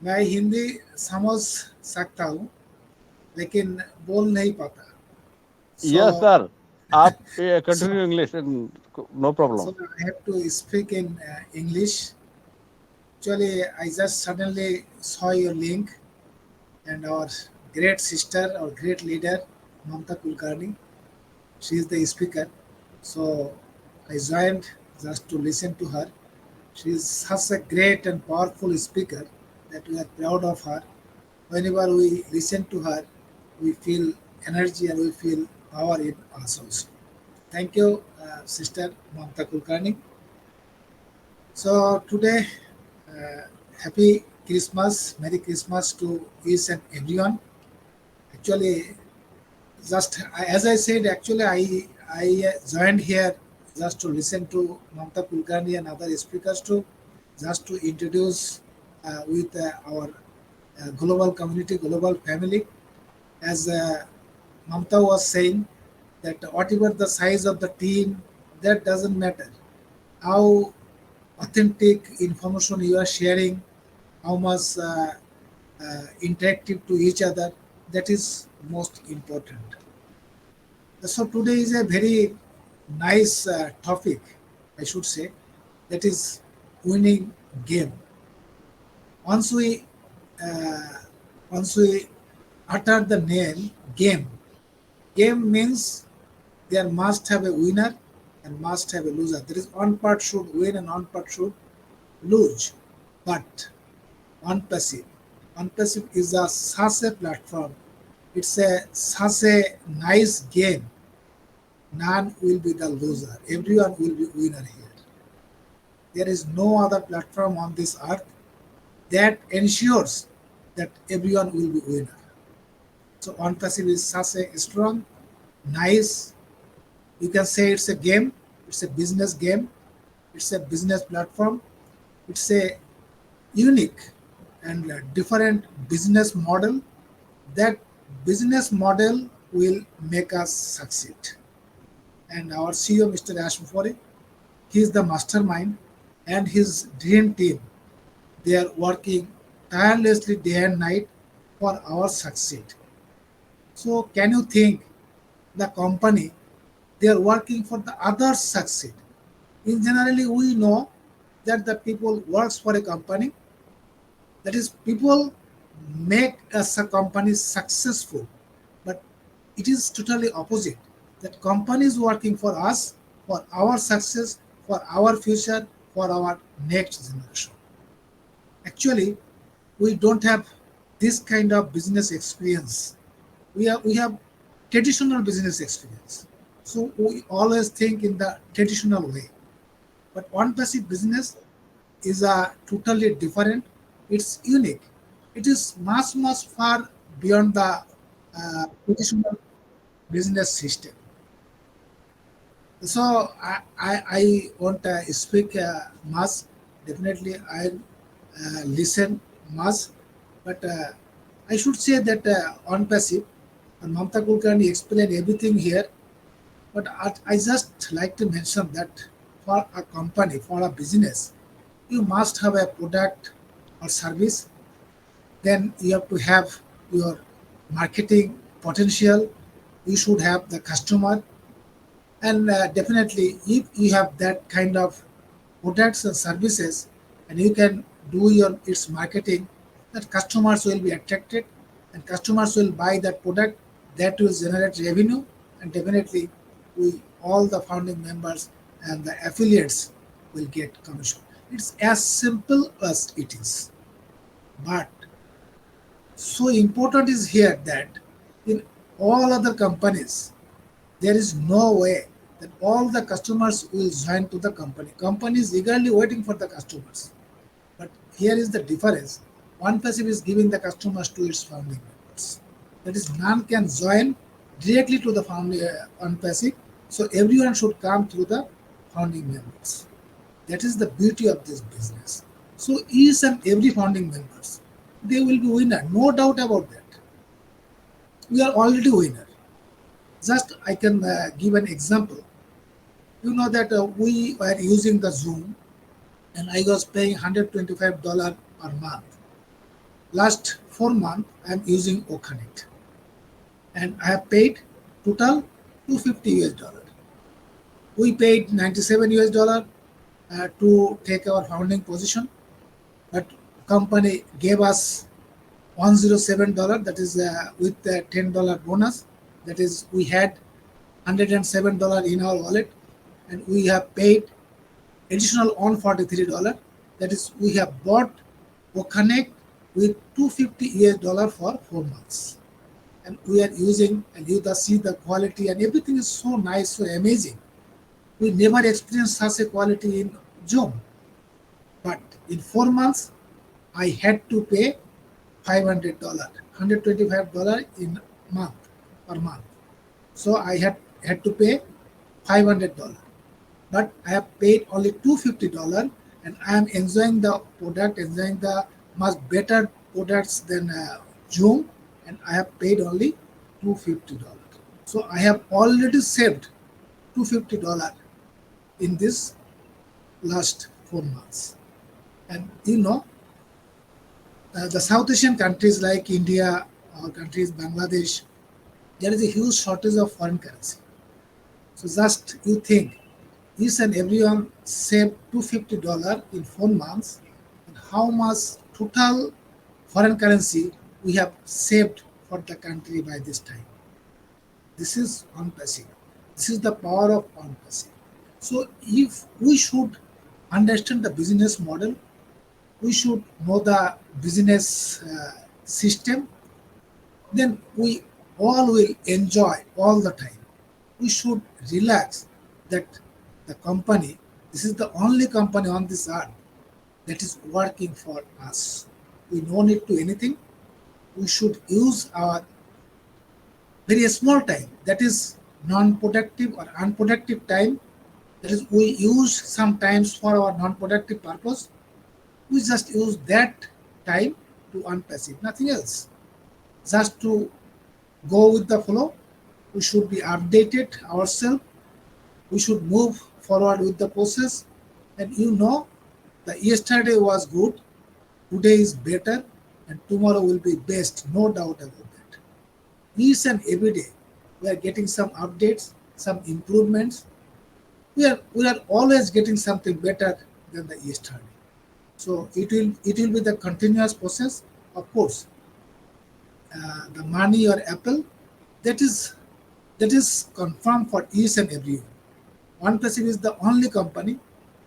मैं हिंदी समझ सकता हूँ लेकिन बोल नहीं पाता। Yes, sir. आप continue English, no problem. So I have to speak in English. Actually, I just suddenly saw your link and our great sister, our great leader, Mamta Kulkarni. She is the speaker. So I joined just to listen to her. She is such a great and powerful speaker that we are proud of her. Whenever we listen to her, we feel energy and we feel power in us also. Thank you, Sister Mamta Kulkarni. So today, happy Christmas, Merry Christmas to each and everyone. Actually, as I said, actually I joined here just to listen to Mamta Kulkarni and other speakers too, just to introduce with our global community, global family. As Mamta was saying, that whatever the size of the team, that doesn't matter. How authentic information you are sharing, how much interactive to each other, that is most important. So today is a very nice topic, I should say, that is winning game. Once we uh, once we utter the name game, game means there must have a winner and must have a loser. There is one part should win and one part should lose. But OnPassive, OnPassive is a such a platform. It's a such a nice game. None will be the loser. Everyone will be winner here. There is no other platform on this earth that ensures that everyone will be winner. So OnPassive is such a strong, nice. You can say it's a game. It's a business game. It's a business platform. It's a unique and different business model. That business model will make us succeed. And our CEO, Mr. Ash Mufori, he is the mastermind, and his dream team. They are working tirelessly day and night for our succeed. So can you think the company, they are working for the others succeed? In generally, we know that the people works for a company. That is, people make a company successful, but it is totally opposite. That company is working for us, for our success, for our future, for our next generation. Actually, we don't have this kind of business experience. We have traditional business experience. So we always think in the traditional way. But OnPassive business is a totally different. It's unique. It is much far beyond the traditional business system. So I won't speak much. Definitely, I'll listen much. But I should say that OnPassive, and Mamta Kulkarni explained everything here. But I just like to mention that for a company, for a business, you must have a product or service. Then you have to have your marketing potential. You should have the customer, and definitely, if you have that kind of products and services, and you can do your its marketing, that customers will be attracted, and customers will buy that product. That will generate revenue, and definitely, we all the founding members and the affiliates will get commission. It's as simple as it is, but so important is here that in all other companies there is no way then all the customers will join to the company. Company is eagerly waiting for the customers. But here is the difference. One passive is giving the customers to its founding members. That is, none can join directly to the founding one passive. So everyone should come through the founding members. That is the beauty of this business. So each and every founding members, they will be winner, no doubt about that. We are already winner. Just I can give an example. You know that we were using the Zoom, and I was paying $125 per month. Last 4 months, I am using Oconnect, and I have paid total 250 US dollar. We paid 97 US dollar to take our founding position, but company gave us $107. That is with the $10 bonus. That is, we had $107 in our wallet, and we have paid additional $143. That is, we have bought Oconnect with 250 US dollar for 4 months, and we are using, and you see the quality and everything is so nice, so amazing. We never experienced such a quality in Zoom, but in 4 months I had to pay $500, $125 in month per month. So I had to pay $500, but I have paid only $250, and I am enjoying the product, enjoying the much better products than Zoom, and I have paid only $250. So I have already saved $250 in this last 4 months. And you know, the South Asian countries like India or countries Bangladesh, there is a huge shortage of foreign currency. So just you think, each and everyone saved $250 in 4 months, and how much total foreign currency we have saved for the country by this time. This is on passive. This is the power of on passive. So if we should understand the business model, we should know the business system, then we all will enjoy all the time. We should relax that the company, this is the only company on this earth that is working for us. We no need to anything. We should use our very small time, that is non-productive or unproductive time. That is, we use sometimes for our non-productive purpose. We just use that time to earn passive, nothing else. Just to go with the flow. We should be updated ourselves. We should move forward with the process. And you know, the yesterday was good, today is better, and tomorrow will be best, no doubt about that. Each and every day, we are getting some updates, some improvements. We are always getting something better than the yesterday. So it will be the continuous process. Of course, the money or Apple, that is confirmed for each and every one. One Passive is the only company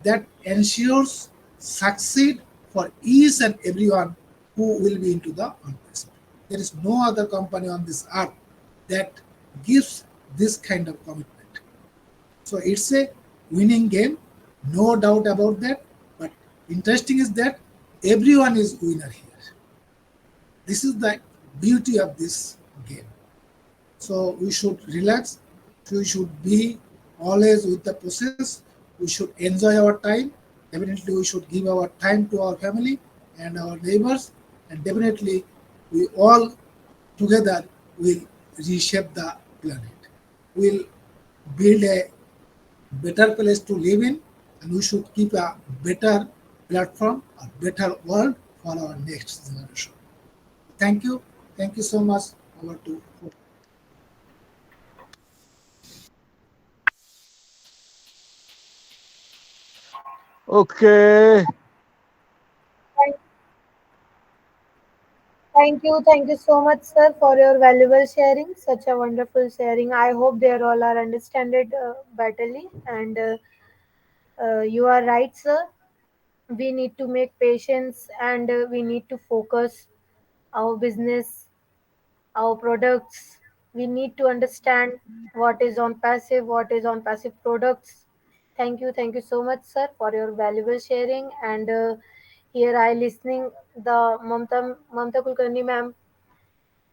that ensures succeed for each and everyone who will be into the One Passive. There is no other company on this earth that gives this kind of commitment. So it's a winning game, no doubt about that. But interesting is that everyone is winner here. This is the beauty of this game. So we should relax. We should be always with the process. We should enjoy our time. Definitely, we should give our time to our family and our neighbors. And definitely, we all together will reshape the planet. We'll build a better place to live in, and we should keep a better platform, a better world for our next generation. Thank you. Thank you so much. Over to Okay. Thank you so much, sir, for your valuable sharing. Such a wonderful sharing. I hope they all are understand it betterly. And you are right, sir. We need to make patience, and we need to focus our business, our products. we need to understand what is on passive products. Thank you so much, sir, for your valuable sharing. And here I listening the Mamta Kulkarni ma'am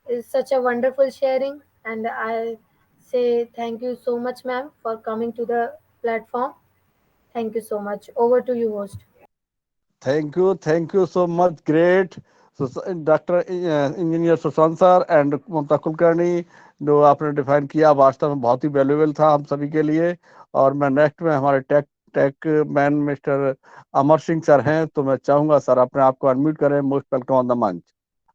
is such a wonderful sharing, and I say thank you so much, ma'am, for coming to the platform. Thank you so much. Over to you, host. Thank you so much. Great. Doctor engineer Sushant sir and Mamta Kulkarni, जो आपने define किया वास्तव में बहुत ही valuable था हम सभी के लिए। और मैं नेक्स्ट में हमारे टेक मैन मिस्टर अमर सिंह सर हैं, तो मैं चाहूंगा सर अपने आप को अनम्यूट करें। मोस्ट वेलकम ऑन द मंच।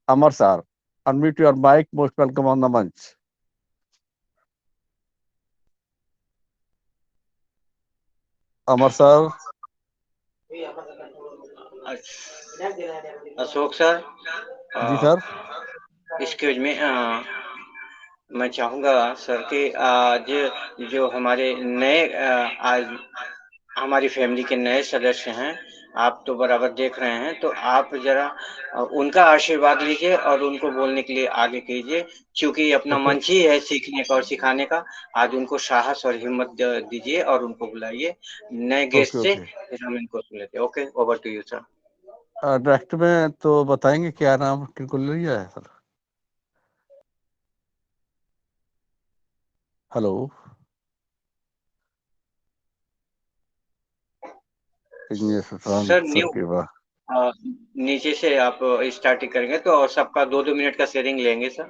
Amar sir, unmute your mic. Most welcome on the मंच। अमर सर। अशोक सर। जी सर। एक्सक्यूज मी, मैं चाहूँगा सर कि आज जो हमारे नए आज हमारी फैमिली के नए सदस्य हैं, आप तो बराबर देख रहे हैं, तो आप जरा उनका आशीर्वाद लीजिए और उनको बोलने के लिए आगे कीजिए, क्योंकि अपना मंच ही है सीखने का और सिखाने का। आज उनको साहस और हिम्मत दीजिए और उनको बुलाइए नए गेस्ट से, फिर हम इनको सुन लेते हैं। Okay, over to you sir. Direct में तो बताएंगे क्या नाम किनको ले लिया है सर? हेलो सर, नीचे से आप स्टार्टिंग करेंगे तो सबका 2-2 मिनट का शेयरिंग लेंगे sir.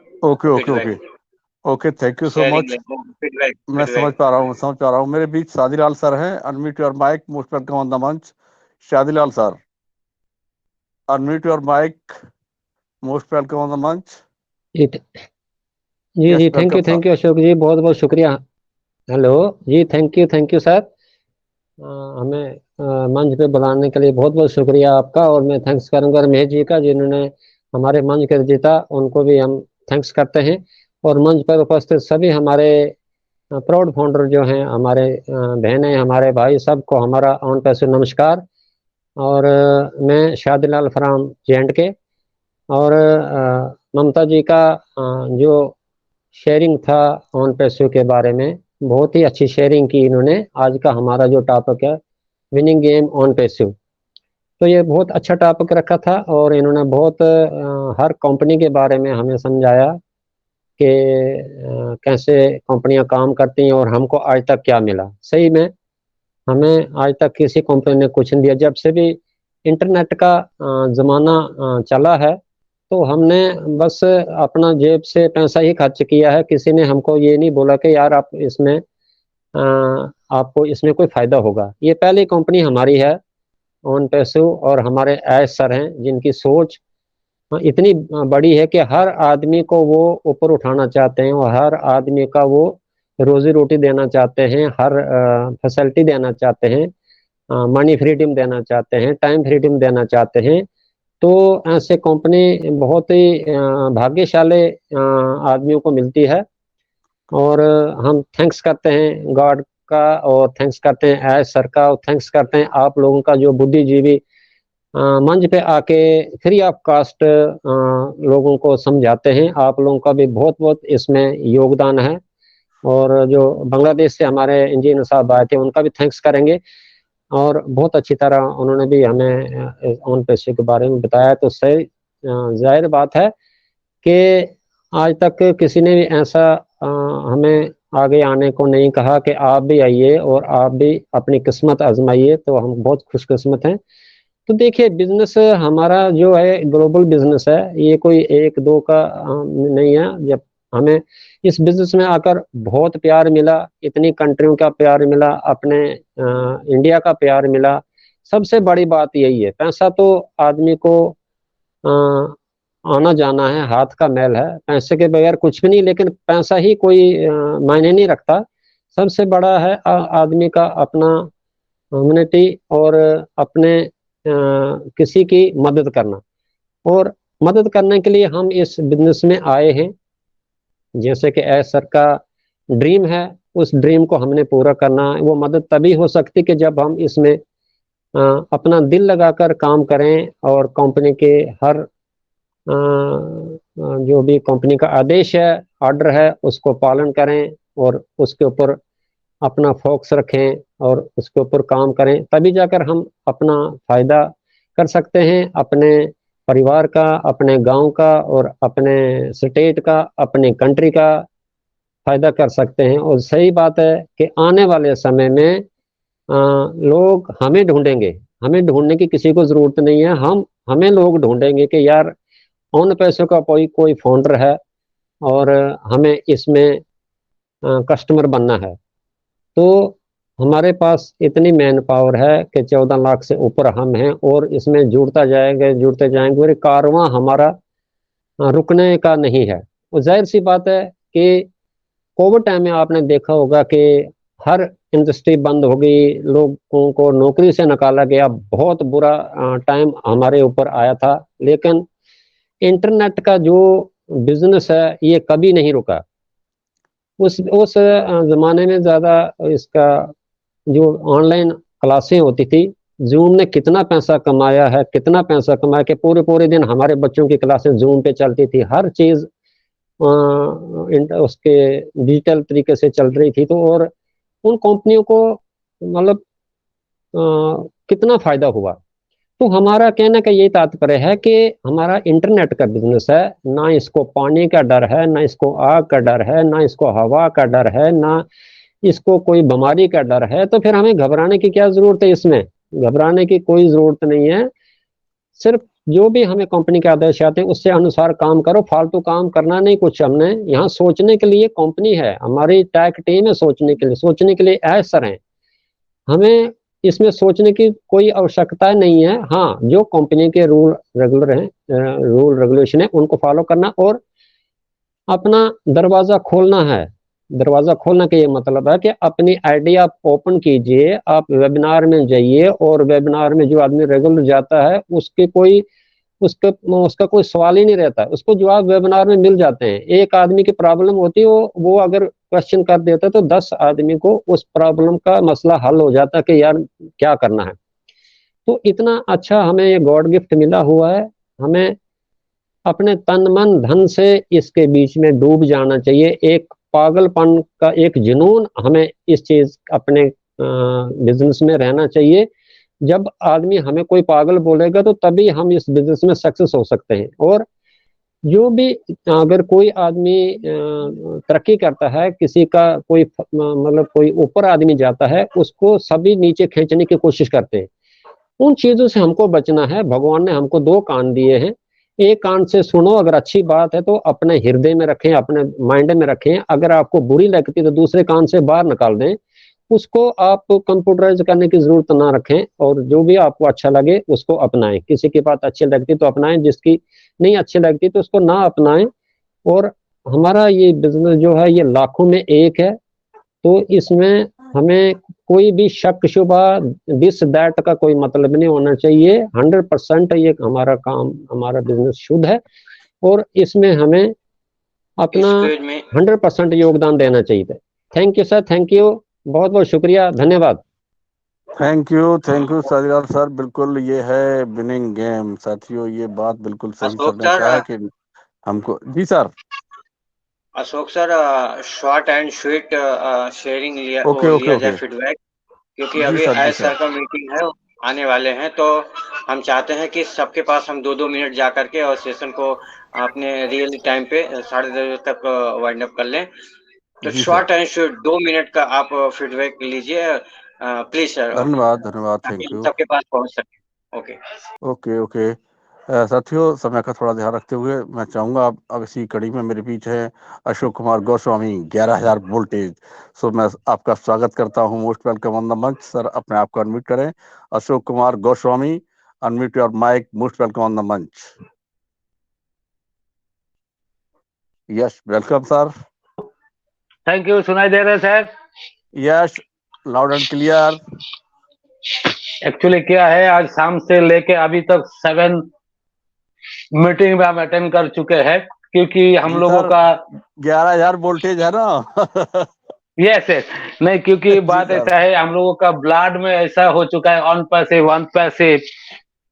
Okay thank you so much. मैं समझ पा रहा हूँ। मेरे बीच शादीलाल सर हैं। Unmute your mic. Most welcome on the मंच। Shadilal sir, unmute your mic. Most welcome on the मंच। जी थैंक यू अशोक जी, बहुत बहुत शुक्रिया। हेलो जी, थैंक यू सर। हमें मंच पे बुलाने के लिए बहुत बहुत शुक्रिया आपका। और मैं थैंक्स करूंगा रमेश जी का, जिन्होंने हमारे मंच को जीता, उनको भी हम थैंक्स करते हैं। और मंच पर उपस्थित सभी हमारे प्राउड फाउंडर जो हैं, हमारे बहनें, हमारे भाई, सबको हमारा ऑन पैसे नमस्कार। और मैं शादीलाल फ्राम J&K। और ममता जी का जो शेयरिंग था ऑन पैसों के बारे में, बहुत ही अच्छी शेयरिंग की इन्होंने। आज का हमारा जो टॉपिक है विनिंग गेम ऑन पैसिव, तो ये बहुत अच्छा टॉपिक रखा था। और इन्होंने बहुत हर कंपनी के बारे में हमें समझाया कि कैसे कंपनियां काम करती हैं और हमको आज तक क्या मिला। सही में हमें आज तक किसी कंपनी ने कुछ नहीं दिया। जब से भी इंटरनेट का ज़माना चला है, तो हमने बस अपना जेब से पैसा ही खर्च किया है। किसी ने हमको ये नहीं बोला कि यार आप इसमें आपको इसमें कोई फ़ायदा होगा। ये पहली कंपनी हमारी है ऑन पैसिव। और हमारे एस सर हैं, जिनकी सोच इतनी बड़ी है कि हर आदमी को वो ऊपर उठाना चाहते हैं और हर आदमी का वो रोजी रोटी देना चाहते हैं, हर फैसिलिटी देना चाहते हैं, मनी फ्रीडम देना चाहते हैं, टाइम फ्रीडम देना चाहते हैं। तो ऐसे कंपनी बहुत ही भाग्यशाली आदमियों को मिलती है। और हम थैंक्स करते हैं गॉड का, और थैंक्स करते हैं एस सर का, और थैंक्स करते हैं आप लोगों का जो बुद्धिजीवी मंच पे आके फ्री ऑफ कास्ट लोगों को समझाते हैं। आप लोगों का भी बहुत बहुत इसमें योगदान है। और जो बांग्लादेश से हमारे इंजीनियर साहब आए थे, उनका भी थैंक्स करेंगे। और बहुत अच्छी तरह उन्होंने भी हमें ऑन पैसे के बारे में बताया। तो सही जाहिर बात है कि आज तक किसी ने भी ऐसा हमें आगे आने को नहीं कहा कि आप भी आइए और आप भी अपनी किस्मत आजमाइए। तो हम बहुत खुशकिस्मत हैं। तो देखिए, बिजनेस हमारा जो है ग्लोबल बिजनेस है, ये कोई एक दो का नहीं है। जब हमें इस बिजनेस में आकर बहुत प्यार मिला, इतनी कंट्रियों का प्यार मिला, अपने इंडिया का प्यार मिला। सबसे बड़ी बात यही है। पैसा तो आदमी को आना जाना है, हाथ का मैल है, पैसे के बगैर कुछ भी नहीं। लेकिन पैसा ही कोई मायने नहीं रखता। सबसे बड़ा है आदमी का अपना ह्यूमैनिटी और अपने किसी की मदद करना। और मदद करने के लिए हम इस बिजनेस में आए हैं। जैसे कि एस सर का ड्रीम है, उस ड्रीम को हमने पूरा करना है। वो मदद तभी हो सकती कि जब हम इसमें अपना दिल लगाकर काम करें और कंपनी के हर जो भी कंपनी का आदेश है ऑर्डर है उसको पालन करें और उसके ऊपर अपना फोकस रखें और उसके ऊपर काम करें, तभी जाकर हम अपना फायदा कर सकते हैं, अपने परिवार का, अपने गांव का और अपने स्टेट का, अपने कंट्री का फायदा कर सकते हैं। और सही बात है कि आने वाले समय में लोग हमें ढूंढेंगे, हमें ढूंढने की किसी को जरूरत नहीं है, हमें लोग ढूंढेंगे कि यार उन पैसों का कोई फाउंडर है और हमें इसमें कस्टमर बनना है। तो हमारे पास इतनी मैन पावर है कि 14 लाख से ऊपर हम हैं और इसमें जुड़ते जाएंगे और कारवां हमारा रुकने का नहीं है। और जाहिर सी बात है कि कोविड टाइम में आपने देखा होगा कि हर इंडस्ट्री बंद हो गई, लोगों को नौकरी से निकाला गया, बहुत बुरा टाइम हमारे ऊपर आया था। लेकिन इंटरनेट का जो बिजनेस है ये कभी नहीं रुका। उस जमाने में ज्यादा इसका जो ऑनलाइन क्लासें होती थी, जूम ने कितना पैसा कमाया है, कितना पैसा कमाया कि पूरे पूरे दिन हमारे बच्चों की क्लासें जूम पे चलती थी, हर चीज उसके डिजिटल तरीके से चल रही थी। तो और उन कंपनियों को मतलब कितना फायदा हुआ। तो हमारा कहने का यही तात्पर्य है कि हमारा इंटरनेट का बिजनेस है, ना इसको पानी का डर है, ना इसको आग का डर है, ना इसको हवा का डर है, ना इसको कोई बीमारी का डर है। तो फिर हमें घबराने की क्या जरूरत है? इसमें घबराने की कोई जरूरत नहीं है। सिर्फ जो भी हमें कंपनी के आदेश आते हैं उससे अनुसार काम करो, फालतू काम करना नहीं कुछ। हमने यहाँ सोचने के लिए कंपनी है, हमारी टैक टीम है सोचने के लिए ऐसा है। हमें इसमें सोचने की कोई आवश्यकता नहीं है। हाँ, जो कंपनी के रूल रेगुलेशन है उनको फॉलो करना और अपना दरवाजा खोलना है। दरवाजा खोलना का ये मतलब है कि अपनी आइडिया आप ओपन कीजिए, आप वेबिनार में जाइए और वेबिनार में जो आदमी रेगुलर जाता है उसका कोई सवाल ही नहीं रहता, उसको जवाब वेबिनार में मिल जाते हैं। एक आदमी की प्रॉब्लम होती है, वो अगर क्वेश्चन कर देता है तो 10 आदमी को उस प्रॉब्लम का मसला हल हो जाता है कि यार क्या करना है। तो इतना अच्छा हमें ये गॉड गिफ्ट मिला हुआ है। हमें अपने तन मन धन से इसके बीच में डूब जाना चाहिए। एक पागलपन का एक जुनून हमें इस चीज अपने बिजनेस में रहना चाहिए। जब आदमी हमें कोई पागल बोलेगा तो तभी हम इस बिजनेस में सक्सेस हो सकते हैं। और जो भी अगर कोई आदमी तरक्की करता है, किसी का कोई मतलब कोई ऊपर आदमी जाता है, उसको सभी नीचे खींचने की कोशिश करते हैं। उन चीजों से हमको बचना है। भगवान ने हमको 2 कान दिए हैं, एक कान से सुनो, अगर अच्छी बात है तो अपने हृदय में रखें, अपने माइंड में रखें। अगर आपको बुरी लगती है तो दूसरे कान से बाहर निकाल दें, उसको आप कंप्यूटराइज करने की जरूरत ना रखें और जो भी आपको अच्छा लगे उसको अपनाएं। किसी की बात अच्छी लगती तो अपनाएं, जिसकी नहीं अच्छी लगती तो उसको ना अपनाएं। और हमारा ये बिजनेस जो है ये लाखों में एक है, तो इसमें हमें कोई भी शक शुबा दिस दैट का कोई मतलब नहीं होना चाहिए। 100% ये हमारा काम, हमारा बिजनेस शुद्ध है और इसमें हमें अपना 100% योगदान देना चाहिए। Thank you sir, thank you, बहुत बहुत शुक्रिया, धन्यवाद। Thank you Sajid sir. बिल्कुल ये है विनिंग गेम साथियों, ये बात बिल्कुल सही सर ने कहा है कि हमको। जी sir. Ashok sir, short and sweet sharing लिया जाए फीडबैक, क्योंकि अभी एस सर का मीटिंग है, आने वाले हैं। तो हम चाहते हैं कि सबके पास हम 2-2 मिनट जा करके और सेशन को अपने रियल टाइम पे 10:30 बजे तक वाइंड अप कर लें। तो शॉर्ट एंड स्वीट 2 मिनट का आप फीडबैक लीजिए प्लीज सर। धन्यवाद, थैंक यू। सबके पास पहुंच सके। ओके साथियों, समय का थोड़ा ध्यान रखते हुए मैं चाहूंगा अब इसी कड़ी में मेरे बीच है अशोक कुमार गोस्वामी, 11,000 वोल्टेज। सो मैं आपका स्वागत करता हूं। मोस्ट वेलकम ऑन द मंच। सर अपने आप को अनम्यूट करें। Ashok Kumar Goswami, unmute your mic. Most welcome on the मंच। Yes, welcome sir. Thank you. सुनाई दे रहे sir? Yes, loud and clear. Actually क्या है, आज शाम से लेके अभी तक 7 मीटिंग में हम अटेंड कर चुके हैं, क्योंकि हम लोगों का 11,000 वोल्टेज है ना। यस नहीं, क्योंकि बात ऐसा है, हम लोगों का ब्लड में ऐसा हो चुका है, ऑन पैसिव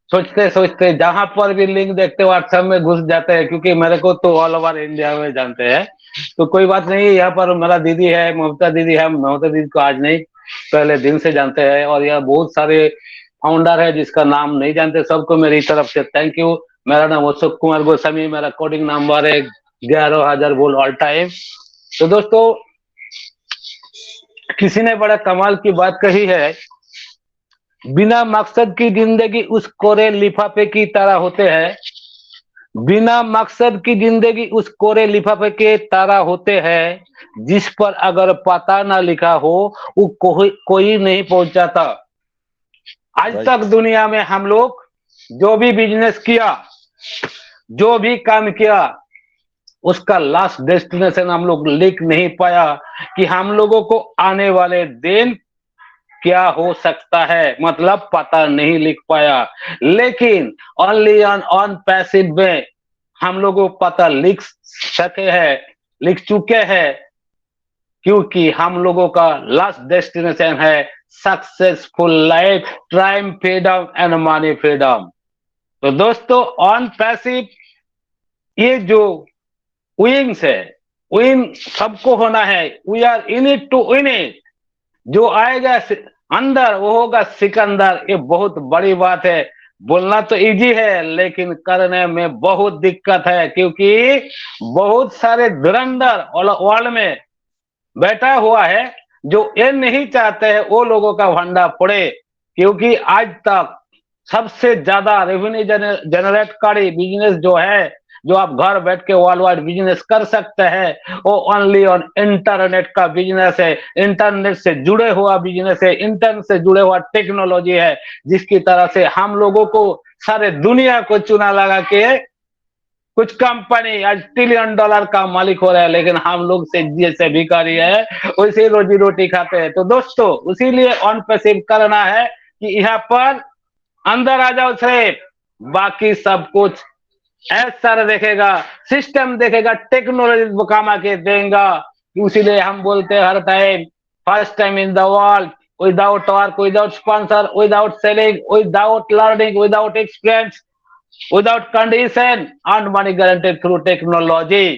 सोचते सोचते जहां पर भी लिंक देखते व्हाट्सएप में घुस जाते हैं, क्योंकि मेरे को तो ऑल ओवर इंडिया में जानते हैं। तो कोई बात नहीं, यहाँ पर मेरा दीदी है, ममता दीदी है। ममता दीदी को आज नहीं, पहले दिन से जानते हैं, और यहाँ बहुत सारे फाउंडर है जिसका नाम नहीं जानते, सबको मेरी तरफ से थैंक यू। मेरा नाम अशोक कुमार गोस्वामी, मेरा कोडिंग नंबर है 11,000 बोल ऑल टाइम। तो दोस्तों, किसी ने बड़ा कमाल की बात कही है, बिना मकसद की जिंदगी उस कोरे लिफाफे की तरह होते हैं। बिना मकसद की जिंदगी उस कोरे लिफाफे के तरह होते हैं, जिस पर अगर पता ना लिखा हो वो कोई नहीं पहुंचाता। आज तक दुनिया में हम लोग जो भी बिजनेस किया, जो भी काम किया, उसका लास्ट डेस्टिनेशन हम लोग लिख नहीं पाया कि हम लोगों को आने वाले दिन क्या हो सकता है, मतलब पता नहीं लिख पाया। लेकिन ओनली ऑन पैसिव में हम लोगों को पता लिख सके हैं, लिख चुके हैं, क्योंकि हम लोगों का लास्ट डेस्टिनेशन है successful life, time freedom and money freedom. तो दोस्तों, ऑन पैसिव ये जो विंग्स है, विन सबको होना है। We are in it to win it. जो आएगा अंदर वो होगा सिकंदर। ये बहुत बड़ी बात है। बोलना तो इजी है, लेकिन करने में बहुत दिक्कत है, क्योंकि बहुत सारे धुरंधर वर्ल्ड में बैठा हुआ है जो ये नहीं चाहते हैं वो लोगों का भंडा फोड़े। क्योंकि आज तक सबसे ज्यादा रेवेन्यू जनरेट कारी बिजनेस जो है, जो आप घर बैठ के वर्ल्ड वाइड बिजनेस कर सकते हैं, वो ओनली ऑन इंटरनेट का बिजनेस है। इंटरनेट से जुड़े हुआ बिजनेस है, इंटरनेट से जुड़े हुआ टेक्नोलॉजी है, जिसकी तरह से हम लोगों को सारे दुनिया को चुना लगा के कुछ कंपनी आज $1 ट्रिलियन का मालिक हो रहा है, लेकिन हम लोग से जैसे भिखारी है वैसे रोजी रोटी खाते हैं। तो दोस्तों, उसीलिए ऑन पैसिव करना है कि यहाँ पर अंदर आ जाओ सिर्फ, बाकी सब कुछ सर देखेगा, सिस्टम देखेगा, टेक्नोलॉजी काम के देगा। इसीलिए हम बोलते हैं हर time, first time in the world, without work, without sponsor, without selling, without learning, without experience, without condition, earn money guaranteed through technology.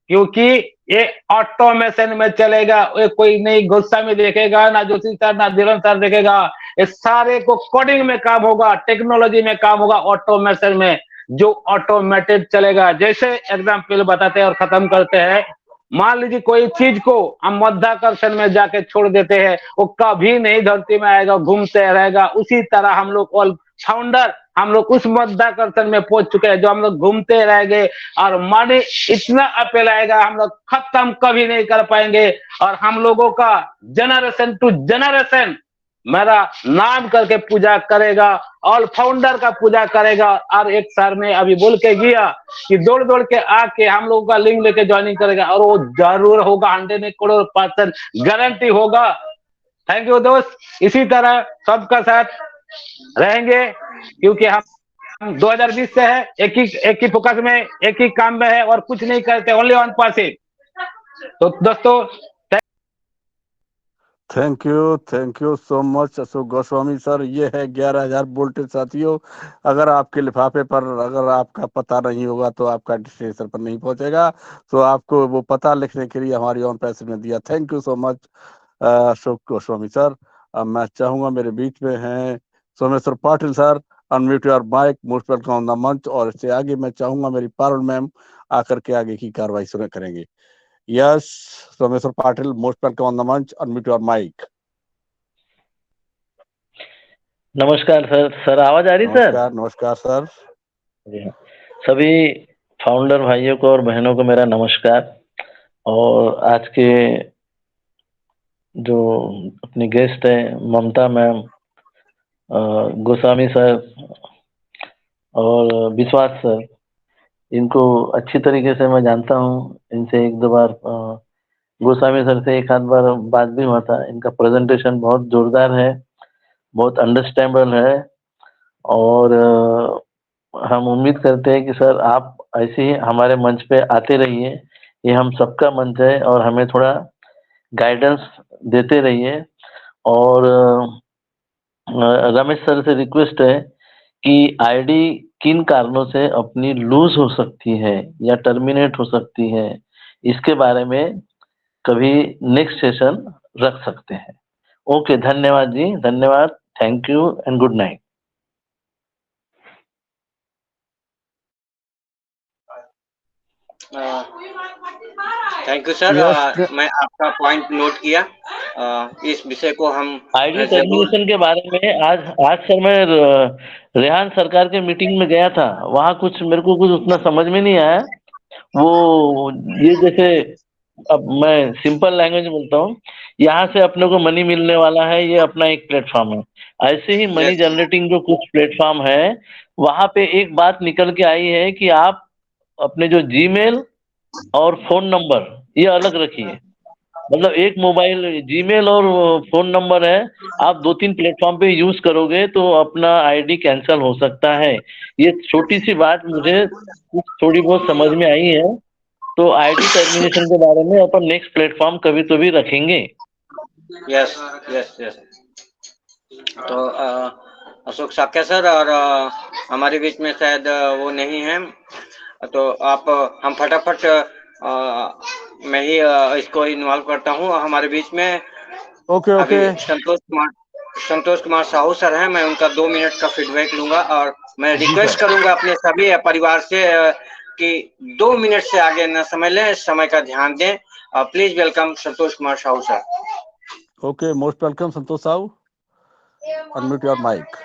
क्योंकि ये ऑटोमेशन में चलेगा। ये कोई नहीं गुस्सा में देखेगा, ना जोशी सर ना धीरन सर देखेगा। ये सारे को कोडिंग में काम होगा, टेक्नोलॉजी में काम होगा, ऑटोमेशन में, जो ऑटोमेटेड चलेगा। जैसे एग्जाम्पल बताते हैं और खत्म करते हैं। मान लीजिए कोई चीज को हम मध्याकर्षण में जाके छोड़ देते हैं, वो कभी नहीं धरती में आएगा, घूमते रहेगा। उसी तरह हम लोग ऑल फाउंडर, हम लोग उस मध्याकर्षण में पहुंच चुके हैं जो हम लोग घूमते रहेंगे, और मनी इतना अपील आएगा हम लोग खत्म कभी नहीं कर पाएंगे। और हम लोगों का जनरेशन टू जनरेशन मेरा नाम करके पूजा करेगा, ऑल फाउंडर का पूजा करेगा। और एक सर ने अभी बोल के गया कि दौड़ दौड़ के आके हम लोगों का लिंक लेके ज्वाइनिंग करेगा, और वो जरूर होगा, 100 करोड़% गारंटी होगा। थैंक यू दोस्त। इसी तरह सबका साथ रहेंगे, क्योंकि हम 2020 से है, एक ही फोकस में, एक ही काम में है, और कुछ नहीं करते, ओनली ऑन पैसिव। तो दोस्तों, thank you so much Ashok Goswami sir. ये है 11,000 वोल्टेज साथियों। अगर आपके लिफाफे पर अगर आपका पता नहीं होगा तो आपका डेस्टिनेशन पर नहीं पहुंचेगा। तो आपको वो पता लिखने के लिए हमारी ऑन पैसिव ने दिया। Thank you so much Ashok Goswami sir. अब मैं चाहूंगा, मेरे बीच में हैं Someshwar Patil sir. Unmute your mic, most welcome on the मंच। और इससे आगे मैं चाहूंगा मेरी पारुल मैम आकर के आगे की कार्रवाई शुरू करेंगे। Yes, Someshwar Patil, most welcome on the मंच, अनम्यूट योर माइक। नमस्कार सर आवाज आ रही सर? नमस्कार सर। सभी फाउंडर भाइयों को और बहनों को मेरा नमस्कार। और आज के जो अपनी गेस्ट है ममता मैम, गोस्वामी सर और विश्वास सर, इनको अच्छी तरीके से मैं जानता हूँ। इनसे एक दो बार गोस्वामी सर से एक आध बार बात भी हुआ था। इनका प्रेजेंटेशन बहुत जोरदार है, बहुत अंडरस्टैंडेबल है, और हम उम्मीद करते हैं कि सर आप ऐसे ही हमारे मंच पे आते रहिए। ये हम सबका मंच है, और हमें थोड़ा गाइडेंस देते रहिए। और रमेश सर से रिक्वेस्ट है कि आईडी किन कारणों से अपनी लूज हो सकती है या टर्मिनेट हो सकती है, इसके बारे में कभी नेक्स्ट सेशन रख सकते हैं। ओके, धन्यवाद जी, धन्यवाद, thank you and good night. Thank you sir. Yes मैं आपका पॉइंट नोट किया। इस विषय को हम आईडी जरूर। टर्मिनेशन के बारे में आज सर मैं रेहान सरकार के मीटिंग में गया था, वहाँ कुछ मेरे को कुछ उतना समझ में नहीं आया। वो ये जैसे, अब मैं सिंपल लैंग्वेज बोलता हूँ, यहाँ से अपने को मनी मिलने वाला है, ये अपना एक प्लेटफॉर्म है। ऐसे ही मनी यस जनरेटिंग जो कुछ प्लेटफॉर्म है, वहाँ पे एक बात निकल के आई है कि आप अपने जो जीमेल और फोन नंबर ये अलग रखिए। मतलब एक मोबाइल जीमेल और फोन नंबर है, आप 2-3 प्लेटफॉर्म पे यूज करोगे तो अपना आईडी कैंसिल हो सकता है। ये छोटी सी बात मुझे कुछ थोड़ी बहुत समझ में आई है। तो आईडी टर्मिनेशन के बारे में अपन नेक्स्ट प्लेटफॉर्म कभी तो भी रखेंगे। Yes yes yes. तो अशोक साक्य सर और हमारे बीच में शायद वो नहीं है, तो आप हम फटाफट मैं ही इसको इन्वॉल्व करता हूँ हमारे बीच में। ओके अभी ओके संतोष कुमार साहू सर हैं, मैं उनका 2 मिनट का फीडबैक लूंगा और मैं रिक्वेस्ट करूंगा अपने सभी परिवार से कि 2 मिनट से आगे न समय लें, समय का ध्यान दें। Please welcome Santosh Kumar Sahu sir. Okay, most welcome Santosh Sahu, unmute your mike.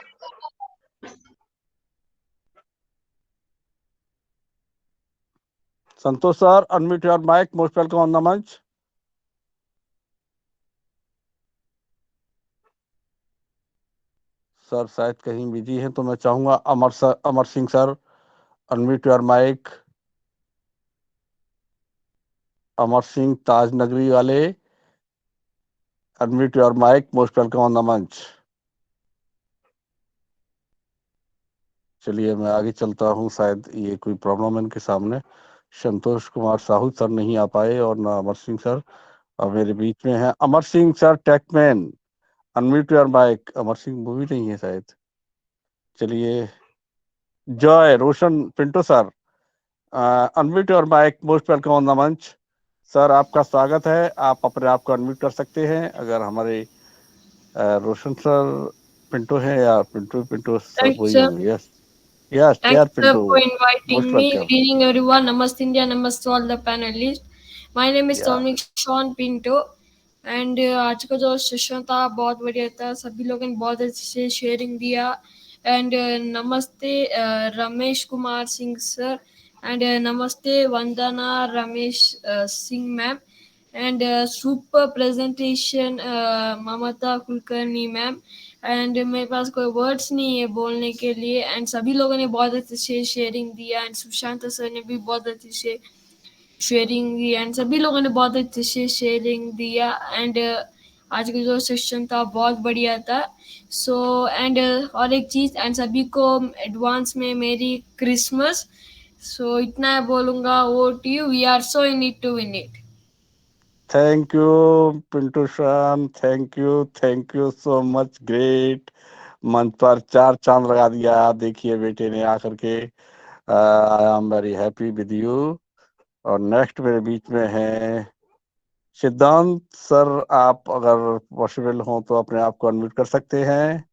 Santosh sir, unmute your mic, most welcome on the मंच। सर शायद कहीं बिजी हैं, तो मैं चाहूंगा Amar Singh sir, unmute your mic. Amar Singh Taj Nagri वाले, unmute your mic, most welcome on the मंच। चलिए मैं आगे चलता हूँ, शायद ये कोई प्रॉब्लम है इनके सामने। संतोष कुमार साहू सर नहीं आ पाए और ना अमर सिंह सर, अब मेरे बीच में है अमर सिंह सर, टेकमैन, unmute your mic. Amar Singh मूवी नहीं है शायद। चलिए Joy Roshan Pinto sir, unmute your mic, most welcome on the मंच। सर आपका स्वागत है, आप अपने आप को अनम्यूट कर सकते हैं अगर हमारे रोशन सर पिंटो है या पिंटो सर Thank you, वही sir. होंगे। यस यस Thank यार you, sir, Pinto, for most inviting me. Welcome. Good evening, everyone. Namaste, India. Namaste, all the panelists. My name is या Dominic Sean Pinto. एंड आज का जो session था बहुत बढ़िया था, सभी लोगों ने बहुत अच्छे से शेयरिंग दिया। एंड नमस्ते रमेश कुमार सिंह सर, एंड नमस्ते Vandana Ramesh Singh ma'am, and super presentation Mamta Kulkarni ma'am. And मेरे पास कोई वर्ड्स नहीं है बोलने के लिए। एंड सभी लोगों ने बहुत अच्छे से शेयरिंग दिया, एंड सुशांत सर ने भी बहुत अच्छे से शेयरिंग दी, एंड सभी लोगों ने बहुत अच्छे से शेयरिंग दिया। एंड आज का जो सेशन था बहुत बढ़िया था। सो एंड और एक चीज, एंड सभी को एडवांस में मेरी क्रिसमस। सो इतना बोलूंगा, वो to you, we are so in it to win it. Thank you Pintu Shan, thank you so much, great. मंच पर 4 चांद लगा दिया, देखिए बेटे ने आकर के। I am very happy with you. और नेक्स्ट मेरे बीच में है सिद्धांत सर, आप अगर पॉसिबल हो तो अपने आप को अनम्यूट कर सकते हैं।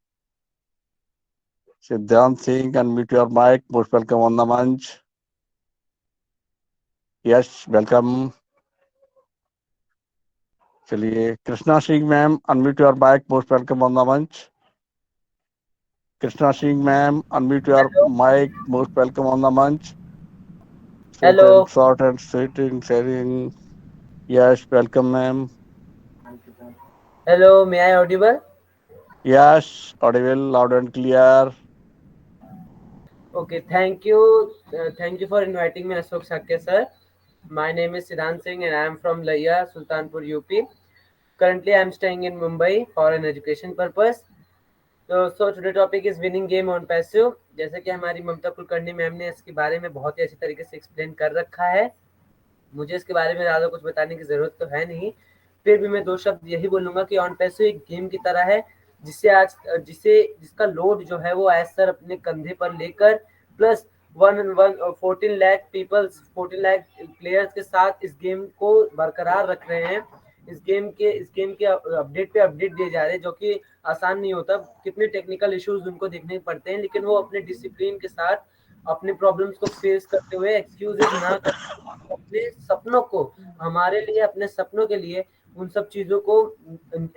Siddhant Singh, unmute your mic, most welcome on the मंच। Yes welcome. चलिए Krishna Singh ma'am, unmute your mic, most welcome on the मंच। Krishna Singh ma'am, unmute your mic, most welcome on the मंच। Short and sweet in sharing. Yes, welcome ma'am. Hello, may I audible? Yes, audible, loud and clear. Okay, thank you. Thank you for inviting me, Ashok Sakya sir. My name is Siddhant Singh and I am from Laiya, Sultanpur, UP. Currently, I am staying in Mumbai for an education purpose. So today topic is winning game on passive. जैसे कि हमारी ममता Kulkarni ma'am ने इसके बारे में बहुत ही अच्छी तरीके से एक्सप्लेन कर रखा है, मुझे इसके बारे में ज़्यादा कुछ बताने की ज़रूरत तो है नहीं। फिर भी मैं 2 शब्द यही बोलूँगा कि ऑन पैसिव एक गेम की तरह है जिसका लोड जो है वो एज सर अपने कंधे पर लेकर plus 14 lakh peoples 14 lakh players के साथ इस गेम को बरकरार रख रहे हैं। इस गेम के अपडेट पे अपडेट दिए जा रहे हैं, जो कि आसान नहीं होता। कितने टेक्निकल इश्यूज उनको देखने पड़ते हैं, लेकिन वो अपने डिसिप्लिन के साथ अपने प्रॉब्लम्स को फेस करते हुए एक्सक्यूजेस ना कर अपने सपनों को, हमारे लिए अपने सपनों के लिए उन सब चीजों को,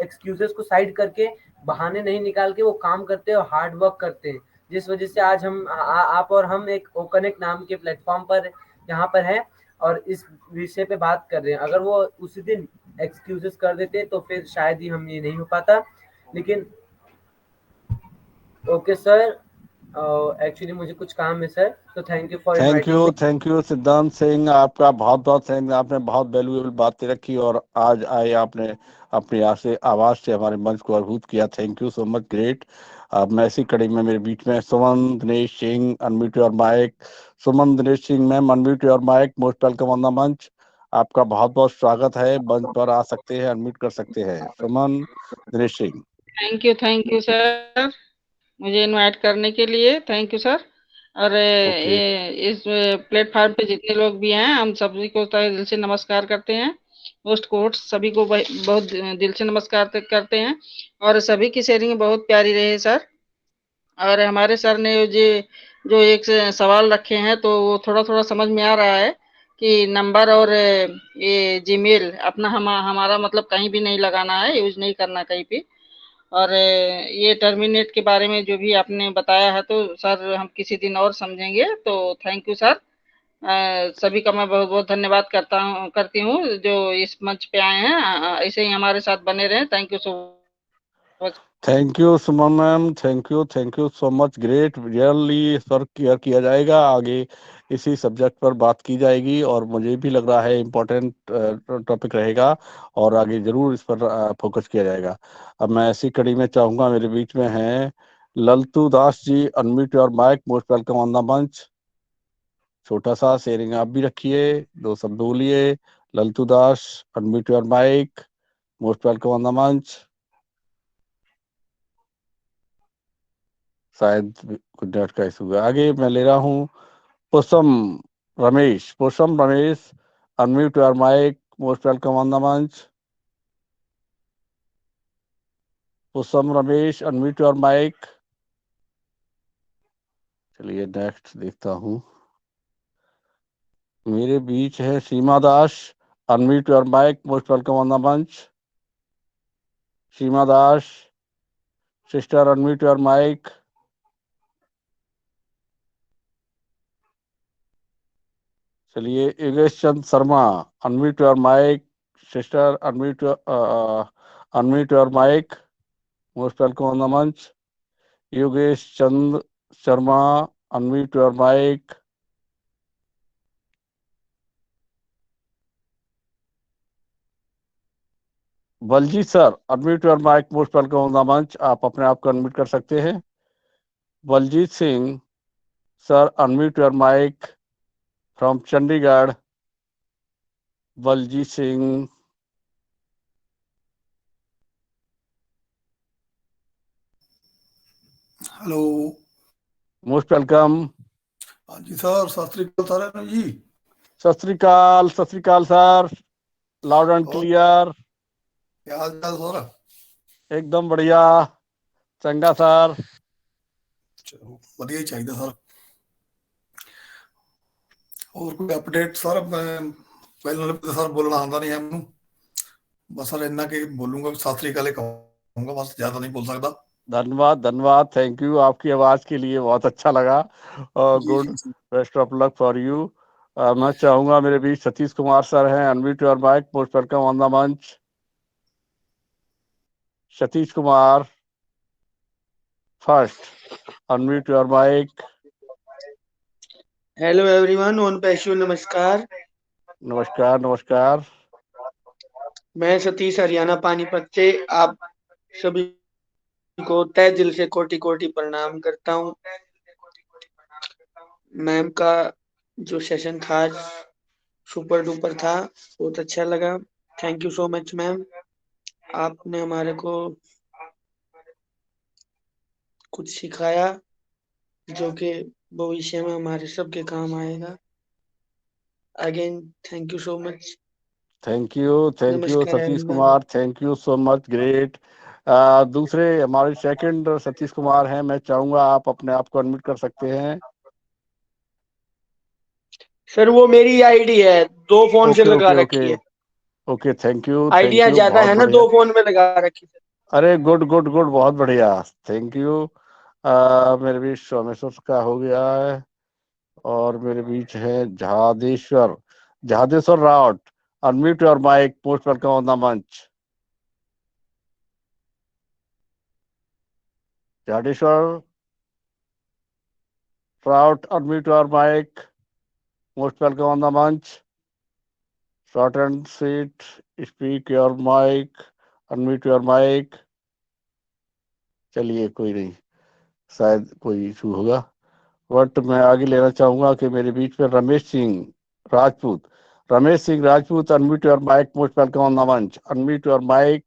एक्सक्यूजेस को साइड करके, बहाने नहीं निकाल के वो काम करते हैं और हार्ड वर्क करते हैं, जिस वजह से आज हम आप और हम एक ओकनेक्ट नाम के प्लेटफॉर्म पर यहाँ पर है और इस विषय पे बात कर रहे हैं। अगर वो उसी दिन एक्सक्यूजेस कर देते तो फिर शायद ही हम ये नहीं हो पाता। लेकिन ओके सर, एक्चुअली मुझे कुछ काम है सर, तो thank you for thank you सिद्धांत सिंह, आपका बहुत बहुत थैंक। आपने बहुत वैल्यूएबल बातें रखी और आज आए आपने अपनी आवाज से हमारे मंच को अद्भुत किया। Thank you so much, great. अब मैं इसी कड़ी में मेरे बीच में Suman Dinesh Singh, unmute your mic. Suman Dinesh Singh ma'am, unmute your mic, most welcome on the मंच। आपका बहुत बहुत स्वागत है, मंच पर आ सकते हैं, अनम्यूट कर सकते हैं। Suman Dinesh Singh. Thank you sir, मुझे इनवाइट करने के लिए थैंक यू सर। और इस प्लेटफॉर्म पे जितने लोग भी हैं, हम सभी को तहे दिल से नमस्कार करते हैं। होस्ट कोर्ट सभी को बहुत दिल से नमस्कार करते हैं और सभी की शेयरिंग बहुत प्यारी रही सर। और हमारे सर ने जो एक सवाल रखे हैं तो वो थोड़ा थोड़ा समझ में आ रहा है कि नंबर और ये जीमेल अपना हमारा मतलब कहीं भी नहीं लगाना है, यूज नहीं करना कहीं भी। और ये टर्मिनेट के बारे में जो भी आपने बताया है तो सर हम किसी दिन और समझेंगे। तो थैंक यू सर, सभी का मैं बहुत बहुत धन्यवाद करती हूँ जो इस मंच पे आए हैं। ऐसे ही हमारे साथ बने रहें। Thank you so much. Thank you Suman ma'am, thank you so much, great. Really sir care किया जाएगा, आगे इसी सब्जेक्ट पर बात की जाएगी और मुझे भी लग रहा है इम्पोर्टेंट टॉपिक रहेगा और आगे जरूर इस पर फोकस किया जाएगा। अब मैं ऐसी कड़ी में चाहूंगा, मेरे बीच में है Laltu Das ji, unmute your mic, most welcome on the मंच। छोटा सा शेयरिंग आप भी रखिए, 2 शब्द बोलिए। Laltu Das, unmute your mic, most welcome on the मंच। शायद कुछ नेट का इशू है। आगे मैं ले रहा हूँ Pushpam Ramesh. Pushpam Ramesh, unmute your mic, most welcome on the मंच। Pushpam Ramesh, unmute your mic. चलिए नेक्स्ट देखता हूँ। मेरे बीच है Seema Das, unmute your mic, most welcome on the मंच। Seema Das sister, unmute your mic. चलिए Yogesh Chand Sharma, unmute your mic, sister, unmute your mic, most welcome on the मंच। Yogesh Chand Sharma, unmute your mic. Baljeet sir, unmute your mic, most welcome on the मंच। आप अपने आप को unmute कर सकते हैं। Baljeet Singh sir, unmute your mic from Chandigarh. Baljeet Singh, hello, most welcome. हाँ जी सर, सत श्रीकाल सारे जी। सत श्रीकाल सर, लाउड एंड क्लियर। क्या हाल चाल सर? एकदम बढ़िया, चंगा सर। चलो वधिया ही चाहिए सर। और कोई अपडेट सर? मैं पहले तो सर बोलना आता नहीं है मैनू, बस सर इन्ना कि बोलूंगा, सत श्रीकाल ही कहूंगा, बस ज्यादा नहीं बोल सकता। धन्यवाद, थैंक यू। आपकी आवाज के लिए बहुत अच्छा लगा। Good, best of luck for you. मैं चाहूंगा मेरे बीच सतीश कुमार सर हैं, unmute your mic, most welcome on the मंच। Satish Kumar first, unmute your mic. Hello everyone, ओन पैशु नमस्कार। नमस्कार। मैं सतीश, हरियाणा पानीपत से आप सभी को तहे दिल से कोटि कोटि प्रणाम करता हूँ। मैम का जो सेशन था सुपर डुपर था, बहुत अच्छा लगा। Thank you so much ma'am, आपने हमारे को कुछ सिखाया जो कि भविष्य में हमारे सबके काम आएगा। Again thank you so much. Thank you नमस्कार Satish everyone. Kumar, thank you so much, great. दूसरे हमारे सेकंड सतीश कुमार हैं, मैं चाहूंगा आप अपने आप को अनम्यूट कर सकते हैं। सर वो मेरी आईडी है, 2 फोन से ओके लगा ओके रखी ओके है। ओके, थैंक यू आइडिया ज्यादा बहुत है ना, बढ़िया। 2 फोन में लगा रखी है। अरे गुड गुड गुड, बहुत बढ़िया, थैंक यू। मेरे बीच सोमेश्वर का हो गया है और मेरे बीच है Jahadeshwar Raut. Unmute your mic, most welcome on the मंच। Jahadeshwar Raut, unmute your mic, most welcome on the मंच। Short and sweet, speak your mic, unmute your mic. चलिए कोई नहीं, शायद कोई इशू होगा, बट मैं आगे लेना चाहूंगा कि मेरे बीच में Ramesh Singh Rajput, unmute your mic, most welcome on the मंच, unmute your mic.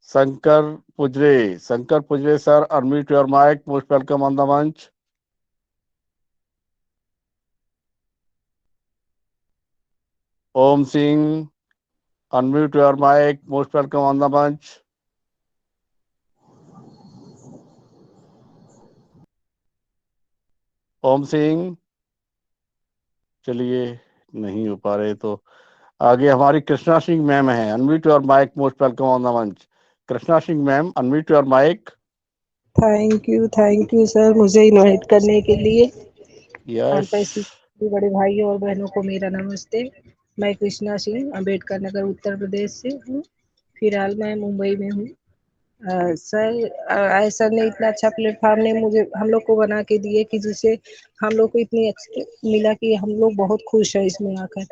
Shankar Pujare sir, unmute your mic, most welcome on the मंच। Om Singh, unmute your mic, most welcome on the मंच। ओम सिंह, चलिए नहीं हो पा रहे तो आगे हमारी कृष्णा सिंह मैम है, unmute your mic, most welcome on the मंच। Krishna Singh ma'am, unmute your mic. Thank you sir मुझे इनवाइट करने के लिए। यस, बड़े भाइयों और बहनों को मेरा नमस्ते। मैं कृष्णा सिंह अम्बेडकर नगर उत्तर प्रदेश से हूँ। फिलहाल मैं मुंबई में हूँ। सर सर ने इतना अच्छा प्लेटफॉर्म ने मुझे हम लोग को बना के दिए कि जिससे हम लोग को इतनी अच्छी मिला कि हम लोग बहुत खुश है इसमें आकर।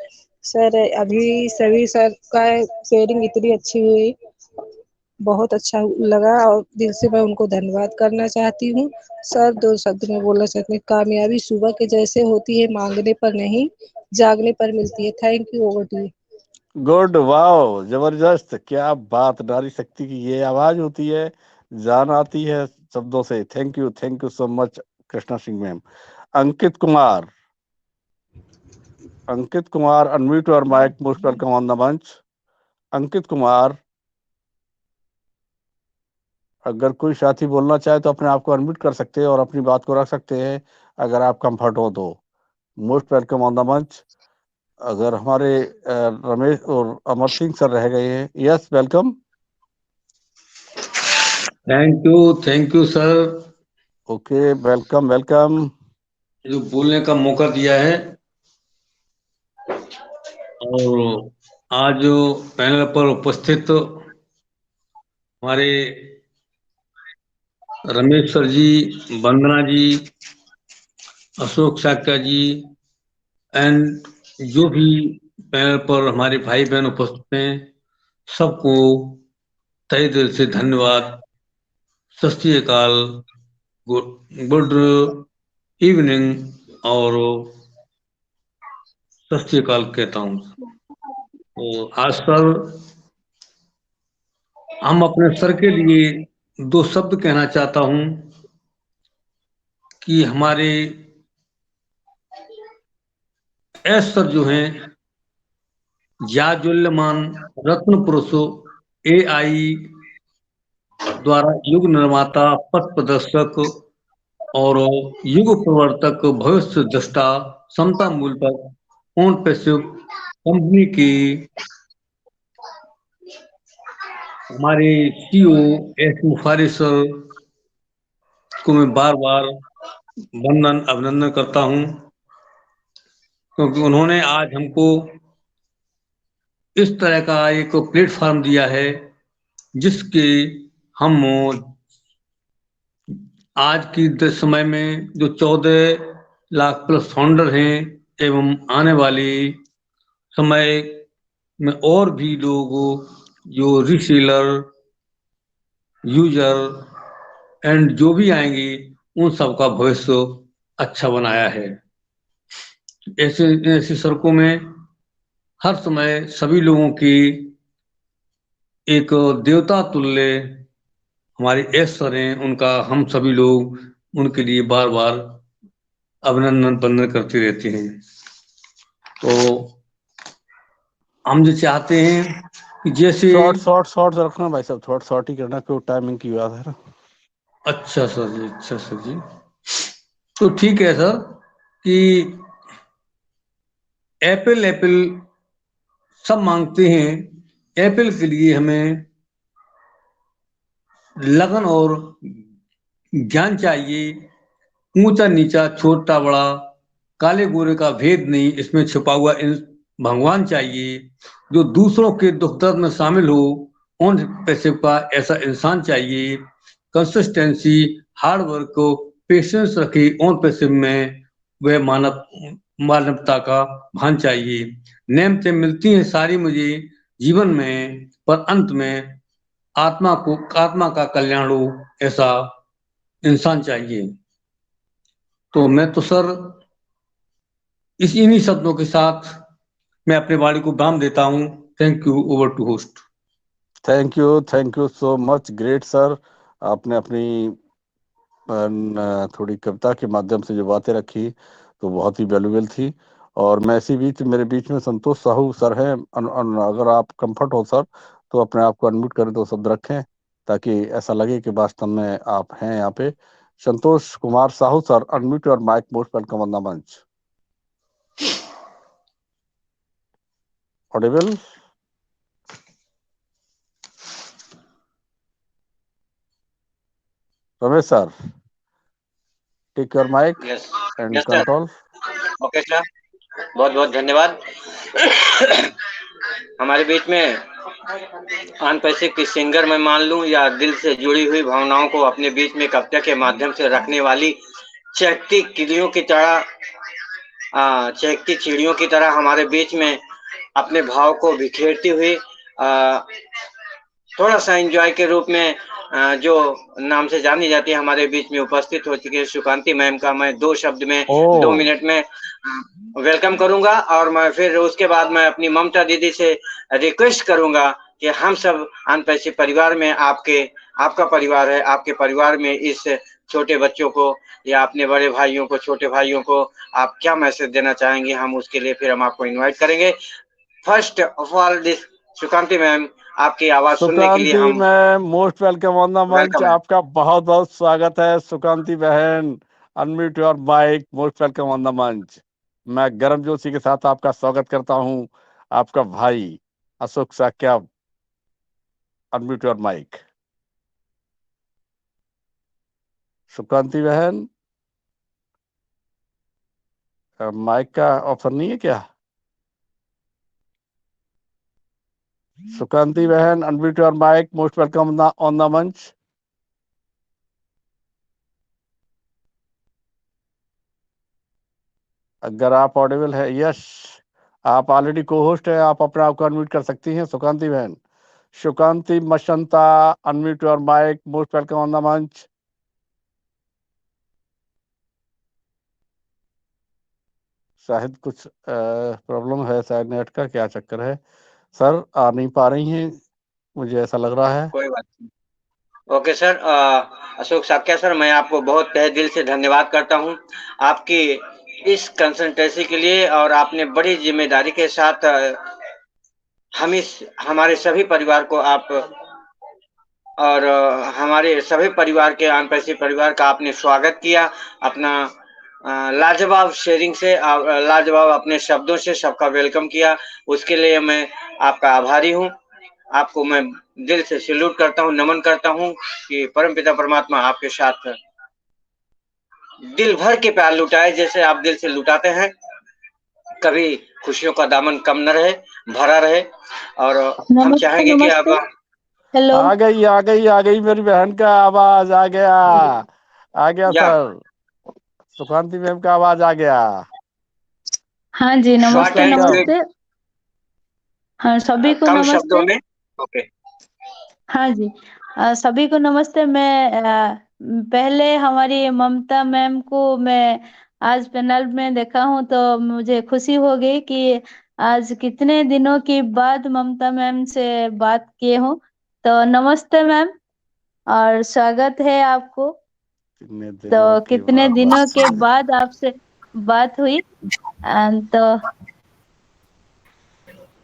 सर अभी सभी सर का शेयरिंग इतनी अच्छी हुई, बहुत अच्छा लगा और दिल से मैं उनको धन्यवाद करना चाहती हूँ। सर 2 शब्द में बोलना चाहती हूँ, कामयाबी सुबह के जैसे होती है, मांगने पर नहीं जागने पर मिलती है। Thank you, over to you. Good, wow, जबरदस्त, क्या बात, नारी शक्ति की ये आवाज होती है, जान आती है शब्दों से। Thank you so much Krishna Singh ma'am. Ankit Kumar, unmute your mic, most welcome on the मंच। अंकित कुमार, अगर कोई साथी बोलना चाहे तो अपने आप को अनम्यूट कर सकते हैं और अपनी बात को रख सकते हैं, अगर आप कंफर्ट हो तो। मोस्ट वेलकम ऑन द मंच। अगर हमारे रमेश और अमर सिंह सर रह गए हैं, yes welcome. Thank you sir, okay, welcome जो बोलने का मौका दिया है। और आज जो पैनल पर उपस्थित हमारे रमेश सर जी, वंदना जी, अशोक साक्या जी एंड जो भी पैनल पर हमारे भाई बहन उपस्थित हैं, सबको तहे दिल से धन्यवाद। सत श्री अकाल, गुड इवनिंग और सत श्री अकाल कहता हूँ। तो आज सर हम अपने सर के लिए 2 शब्द कहना चाहता हूँ कि हमारे एस सर जो हैं, याजुल्यमान रत्न पुरुषों AI द्वारा युग निर्माता, पथ प्रदर्शक और युग प्रवर्तक, भविष्य दृष्टा, समता मूल पर ऑन पैसिव कंपनी की हमारे CEO एस मुखारी सर को मैं बार बार अभिनंदन करता हूं, क्योंकि उन्होंने आज हमको इस तरह का एक प्लेटफॉर्म दिया है जिसके हम आज की समय में जो 14 लाख प्लस फाउंडर हैं एवं आने वाली समय में और भी लोग जो रीसेलर, यूजर एंड जो भी आएंगे उन सबका भविष्य अच्छा बनाया है। ऐसी सड़कों में हर समय सभी लोगों की एक देवता तुल्य हमारे एस सर हैं, उनका हम सभी लोग उनके लिए बार बार अभिनंदन वंदन करते रहते हैं। तो हम जो चाहते हैं कि जैसे शॉर्ट रखना भाई साहब, थोड़ा शॉर्ट ही करना, क्यों टाइमिंग की बात है ना। अच्छा सर जी, अच्छा सर जी, तो ठीक है सर कि एप्पल सब मांगते हैं। एप्पल के लिए हमें लगन और ज्ञान चाहिए। ऊंचा नीचा छोटा बड़ा काले गोरे का भेद नहीं, इसमें छुपा हुआ भगवान चाहिए। जो दूसरों के दुख दर्द में शामिल हो, उन पैसे का ऐसा इंसान चाहिए। कंसिस्टेंसी, हार्ड वर्क को, पेशेंस रखे ऑन पैसे में, वह मानवता का भान चाहिए। नेमतें मिलती हैं सारी मुझे जीवन में, पर अंत में आत्मा का कल्याण हो, ऐसा इंसान चाहिए। तो मैं तो सर इन्हीं शब्दों के साथ मैं अपने वाणी को विराम देता हूँ। Thank you, over to host. Thank you so much, great sir. आपने अपनी थोड़ी कविता के माध्यम से जो बातें रखी तो बहुत ही वैल्यूबल थी। और मैं मेरे बीच में संतोष साहू सर हैं। अगर आप कंफर्ट हो सर तो अपने आप को अनम्यूट करें, तो शब्द रखें, ताकि ऐसा लगे कि वास्तव में आप हैं यहाँ पे। Santosh Kumar Sahu sir, unmute your mic, most welcome on the मंच। Audible? Ramesh sir, take your mic and yes sir, control. Okay sir, बहुत बहुत धन्यवाद। हमारे बीच में आन पैसे की सिंगर मैं मान लूं, या दिल से जुड़ी हुई भावनाओं को अपने बीच में कविता के माध्यम से रखने वाली चहकती चिड़ियों की तरह चहकती चिड़ियों की तरह हमारे बीच में अपने भाव को बिखेरती हुई थोड़ा सा एंजॉय के रूप में जो नाम से जानी जाती है, हमारे बीच में उपस्थित हो चुके सुकांती मैम का मैं 2 शब्द में 2 मिनट में वेलकम करूंगा। और मैं फिर उसके बाद मैं अपनी ममता दीदी से रिक्वेस्ट करूंगा कि हम सब अनपैसे परिवार में आपका परिवार है, आपके परिवार में इस छोटे बच्चों को या अपने बड़े भाइयों को, छोटे भाइयों को आप क्या मैसेज देना चाहेंगे, हम उसके लिए फिर हम आपको इनवाइट करेंगे। First of all this Sukanti ma'am, आपकी आवाज सुनने के लिए हम ma'am, most welcome on the मंच। वेलकम है। आपका बहुत बहुत स्वागत है सुकांती बहन, unmute your mic, most welcome on the मंच। मैं गर्म जोशी के साथ आपका स्वागत करता हूं। आपका भाई Ashok Sakya, unmute your mic. Sukanti बहन, माइक का ऑप्शन नहीं है क्या? सुकांती बहन, unmute your mic, most welcome on the मंच। अगर आप ऑडिबल है, यस, आप ऑलरेडी को होस्ट है, आप अपने आप को अनम्यूट कर सकती हैं सुकांती बहन। Sukanti Mashanta, unmute your mic, most welcome on the मंच। शायद कुछ प्रॉब्लम है, शायद नेट का क्या चक्कर है, सर आ नहीं पा रही हैं, मुझे ऐसा लग रहा है। कोई बात नहीं। Okay sir, Ashok Sakya sir, मैं आपको बहुत तहे दिल से धन्यवाद करता हूं आपकी इस कंसल्टेंसी के लिए। और आपने बड़ी जिम्मेदारी के साथ हमारे सभी परिवार को और हमारे सभी परिवार के अनपैसे परिवार का आपने स्वागत किया अपना लाजवाब शेयरिंग से, लाजवाब अपने शब्दों से सबका वेलकम किया। उसके लिए मैं आपका आभारी हूं। आपको मैं दिल से सैल्यूट करता हूं, नमन करता हूं कि परमपिता परमात्मा आपके साथ दिल भर के प्यार लुटाए, जैसे आप दिल से लुटाते हैं। कभी खुशियों का दामन कम न रहे, भरा रहे। और हम चाहेंगे कि अब हेलो, आ गई मेरी बहन का आवाज, आ गया सर, सुकांती मैम का आवाज आ गया। हाँ जी, शॉर्ट नमस्ते एंड नमस्ते। हाँ, सभी को कम नमस्ते। शब्दों में। ओके, हाँ जी, सभी को नमस्ते। मैं पहले हमारी ममता मैम को मैं आज पैनल में देखा हूँ, तो मुझे खुशी हो गई कि आज कितने दिनों के बाद ममता मैम से बात किए हूँ। तो नमस्ते मैम और स्वागत है आपको। तो कितने दिनों के बाद आपसे बात हुई। तो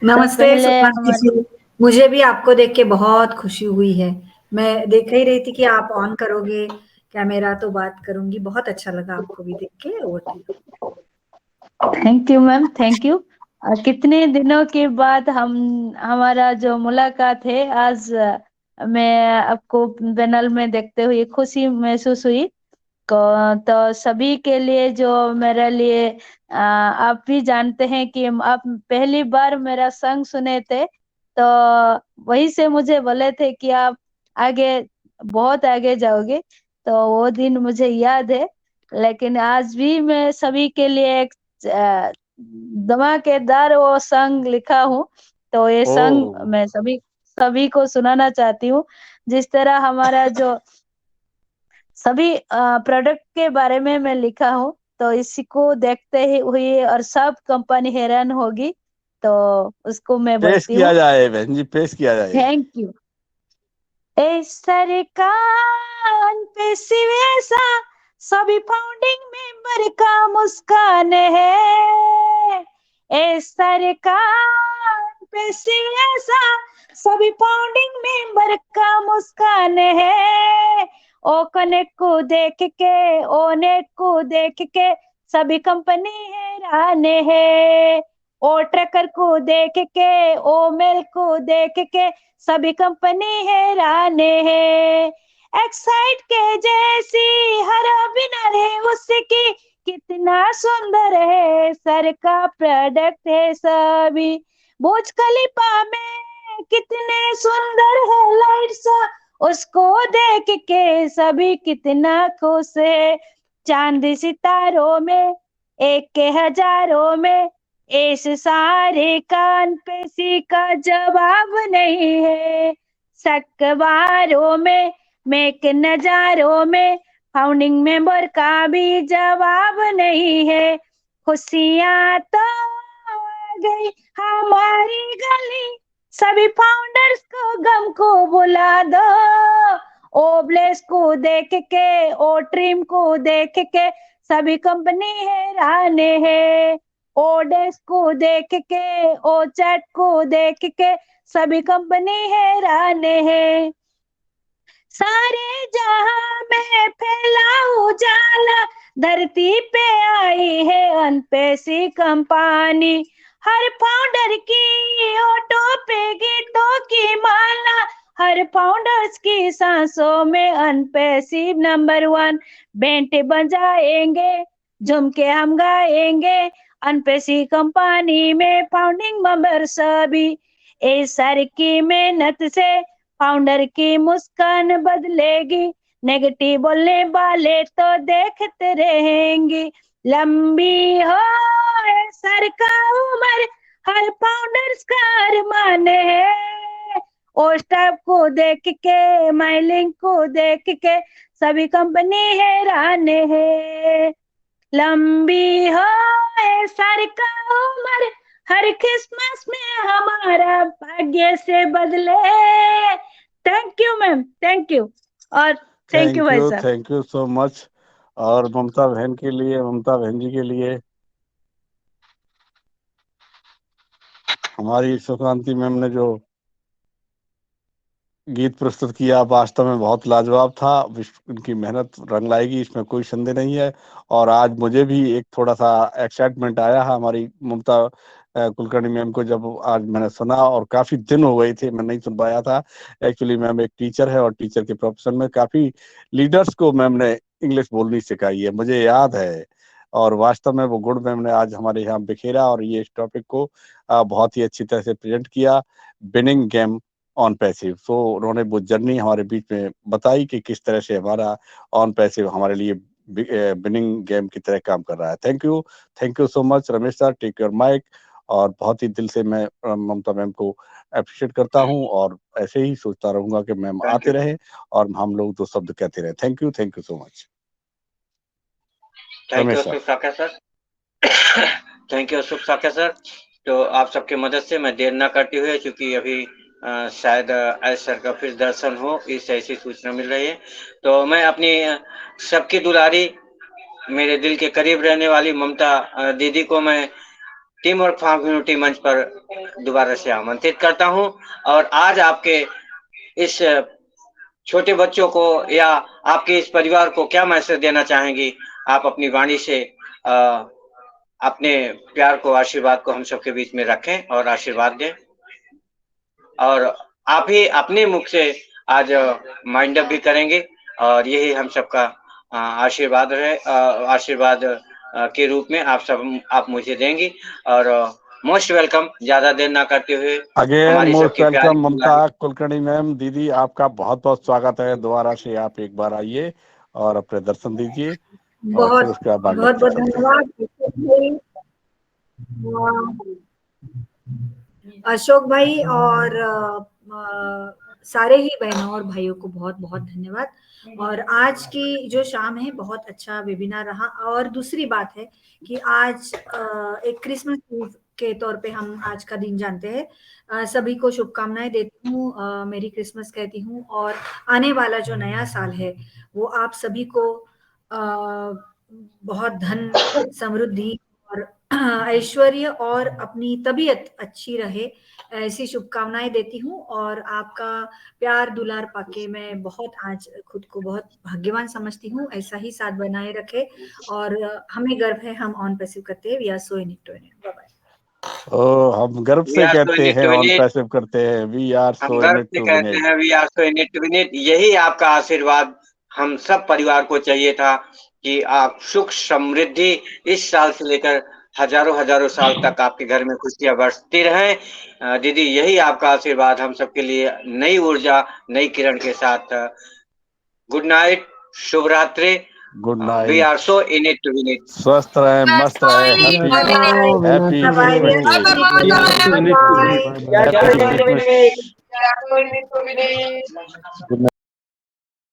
नमस्ते पहले सुकांती जी, मुझे भी आपको देख के बहुत खुशी हुई है। मैं देख ही रही थी कि आप ऑन करोगे कैमरा तो बात करूंगी। बहुत अच्छा लगा आपको भी देख के। Over to you. Thank you ma'am, thank you. कितने दिनों के बाद हमारा जो मुलाकात है आज, मैं आपको पैनल में देखते हुए खुशी महसूस हुई। तो सभी के लिए जो मेरे लिए आप भी जानते हैं कि आप पहली बार मेरा संग सुने थे, तो वही से मुझे बोले थे कि आप आगे बहुत आगे जाओगे। तो वो दिन मुझे याद है। लेकिन आज भी मैं सभी के लिए एक धमाकेदार वो संग लिखा हूँ। तो ये संग मैं सभी को सुनाना चाहती हूँ। जिस तरह हमारा जो सभी प्रोडक्ट के बारे में मैं लिखा हूँ, तो इसी को देखते ही हुए और सब कंपनी हैरान होगी। तो उसको मैं पेश बोलती किया हूँ। जाए बहन जी, पेश किया जाए। Thank you. ए सरकार पे सिवेसा सभी फाउंडिंग मेंबर का मुस्कान है। ए सरकार पे सिवेसा सभी फाउंडिंग मेंबर का मुस्कान है। ओ कनेक्ट को देख के, ओ नेट को देख के सभी कंपनी हैरान है। ओ ट्रैकर को देख के, ओ मेल को देख के सभी कंपनी हैरान है। एक्साइट के जैसी हर बिनर है उसकी, कितना सुंदर है सर का प्रोडक्ट है सभी। बुर्ज खलीफा में कितने सुंदर है लाइट्स, उसको देख के सभी कितना खुश है। चांद सितारों में एक के हजारों में, इस सारे कान पे सी का जवाब नहीं है। सकबारों में मेक नजारों में फाउंडिंग मेंबर का भी जवाब नहीं है। खुशियां तो आ गई हमारी गली, सभी फाउंडर्स को गम को बुला दो। ओ ब्लेस को देख के, ओ ट्रिम को देख के सभी कंपनी हैरान है। ओ डेस्क को देख के, ओ चैट को देख के सभी कंपनी हैरान है। सारे जहां में फैला उजाला, धरती पे आई है अनपेसी कंपनी। हर फाउंडर की ऑटो पे गीतों की माला, हर फाउंडर्स की सांसों में अनपेसी नंबर 1। बैंड बजाएंगे, झूम के हम गाएंगे, अनपेसी कंपनी में फाउंडिंग मेंबर सभी। इस सर की मेहनत से फाउंडर की मुस्कान बदलेगी, नेगेटिव बोलने वाले तो देखते रहेंगे। लंबी हो सर का उम्र, हर फाउंडर्स का अरमान है। और स्टाफ को देख के, माइलिंग को देख के सभी कंपनी हैरान है। लंबी हो सर का उम्र, हर क्रिसमस में हमारा भाग्य से बदले। Thank you ma'am, thank you. और थैंक यू भाई साहब। Thank you so much. और ममता बहन के लिए, ममता बहन जी के लिए हमारी सुकांती मैम ने जो गीत प्रस्तुत किया वास्तव में बहुत लाजवाब था। उनकी मेहनत रंग लाएगी, इसमें कोई संदेह नहीं है। और आज मुझे भी एक थोड़ा सा एक्साइटमेंट आया है हमारी ममता कुलकर्णी मैम को जब आज मैंने सुना, और काफी दिन हो गए थे मैं नहीं सुन पाया था। एक्चुअली मैम एक टीचर है और टीचर के प्रोफेशन में काफी लीडर्स को मैम ने इंग्लिश बोलनी सिखाई है, मुझे याद है। और वास्तव में वो गुण मैम ने आज हमारे यहाँ बिखेरा और ये इस टॉपिक को बहुत ही अच्छी तरह से प्रेजेंट किया, विनिंग गेम ऑन पैसिव। तो उन्होंने वो जर्नी हमारे बीच में बताई कि किस तरह से हमारा ऑन पैसिव हमारे लिए विनिंग गेम की तरह काम कर रहा है। Thank you so much Ramesh sir, take your mic. और बहुत ही दिल से मैं ममता मैम को अप्रिशिएट करता हूं और ऐसे ही सोचता रहूंगा कि मैम आते रहे और हम लोग दो शब्द कहते रहे। Thank you so much thank you Ramesh sir. Ashok Saka sir. Thank you Ashok Saka sir. तो आप सबके मदद से मैं देर ना करते हुए, क्योंकि अभी शायद एस सर का फिर दर्शन हो, इस ऐसी सूचना मिल रही है। तो मैं अपनी सबकी दुलारी मेरे दिल के करीब रहने वाली ममता दीदी को मैं टीम वर्क फॉर यूनिटी मंच पर दोबारा से आमंत्रित करता हूं। और आज आपके इस छोटे बच्चों को या आपके इस परिवार को क्या मैसेज देना चाहेंगी? आप अपनी वाणी से अपने प्यार को, आशीर्वाद को हम सबके बीच में रखें और आशीर्वाद दें। और आप ही अपने मुख से आज माइंड अप भी करेंगे और यही हम सबका आशीर्वाद है, आशीर्वाद के रूप में आप मुझे देंगी। और मोस्ट वेलकम, ज्यादा देर ना करते हुए अगेन मोस्ट वेलकम ममता कुलकर्णी मैम। दीदी आपका बहुत बहुत स्वागत है, दोबारा से आप एक बार आइए और अपने दर्शन दीजिए। बहुत बहुत धन्यवाद अशोक भाई और सारे ही बहनों और भाइयों को बहुत बहुत धन्यवाद। और आज की जो शाम है बहुत अच्छा वेबिनार रहा। और दूसरी बात है कि आज एक क्रिसमस ईव के तौर पे हम आज का दिन जानते हैं। सभी को शुभकामनाएं देती हूँ, मेरी क्रिसमस कहती हूँ। और आने वाला जो नया साल है वो आप सभी को बहुत धन, समृद्धि और ऐश्वर्य और अपनी तबीयत अच्छी रहे, ऐसी शुभकामनाएं देती हूँ। और आपका प्यार दुलार पाके मैं बहुत आज खुद को बहुत भाग्यवान समझती हूँ। ऐसा ही साथ बनाए रखे और हमें गर्व है, हम ऑन पैसिव करते हैं। We are so in it to win it. Bye bye. ओ, हम गर्व से कहते हैं, ऑन पैसिव करते हैं, we are so in it to win it. We are so in it to win it. यही आपका आशीर्वाद हम सब परिवार को चाहिए था कि आप सुख समृद्धि इस साल से लेकर हजारों साल तक आपके घर में खुशियां बरसती रहें। दीदी यही आपका आशीर्वाद हम सबके लिए नई ऊर्जा, नई किरण के साथ। गुड नाइट, शुभ रात्रि। Good night. We are so in it to win it. स्वस्थ रहे, मस्त रहे, हैप्पी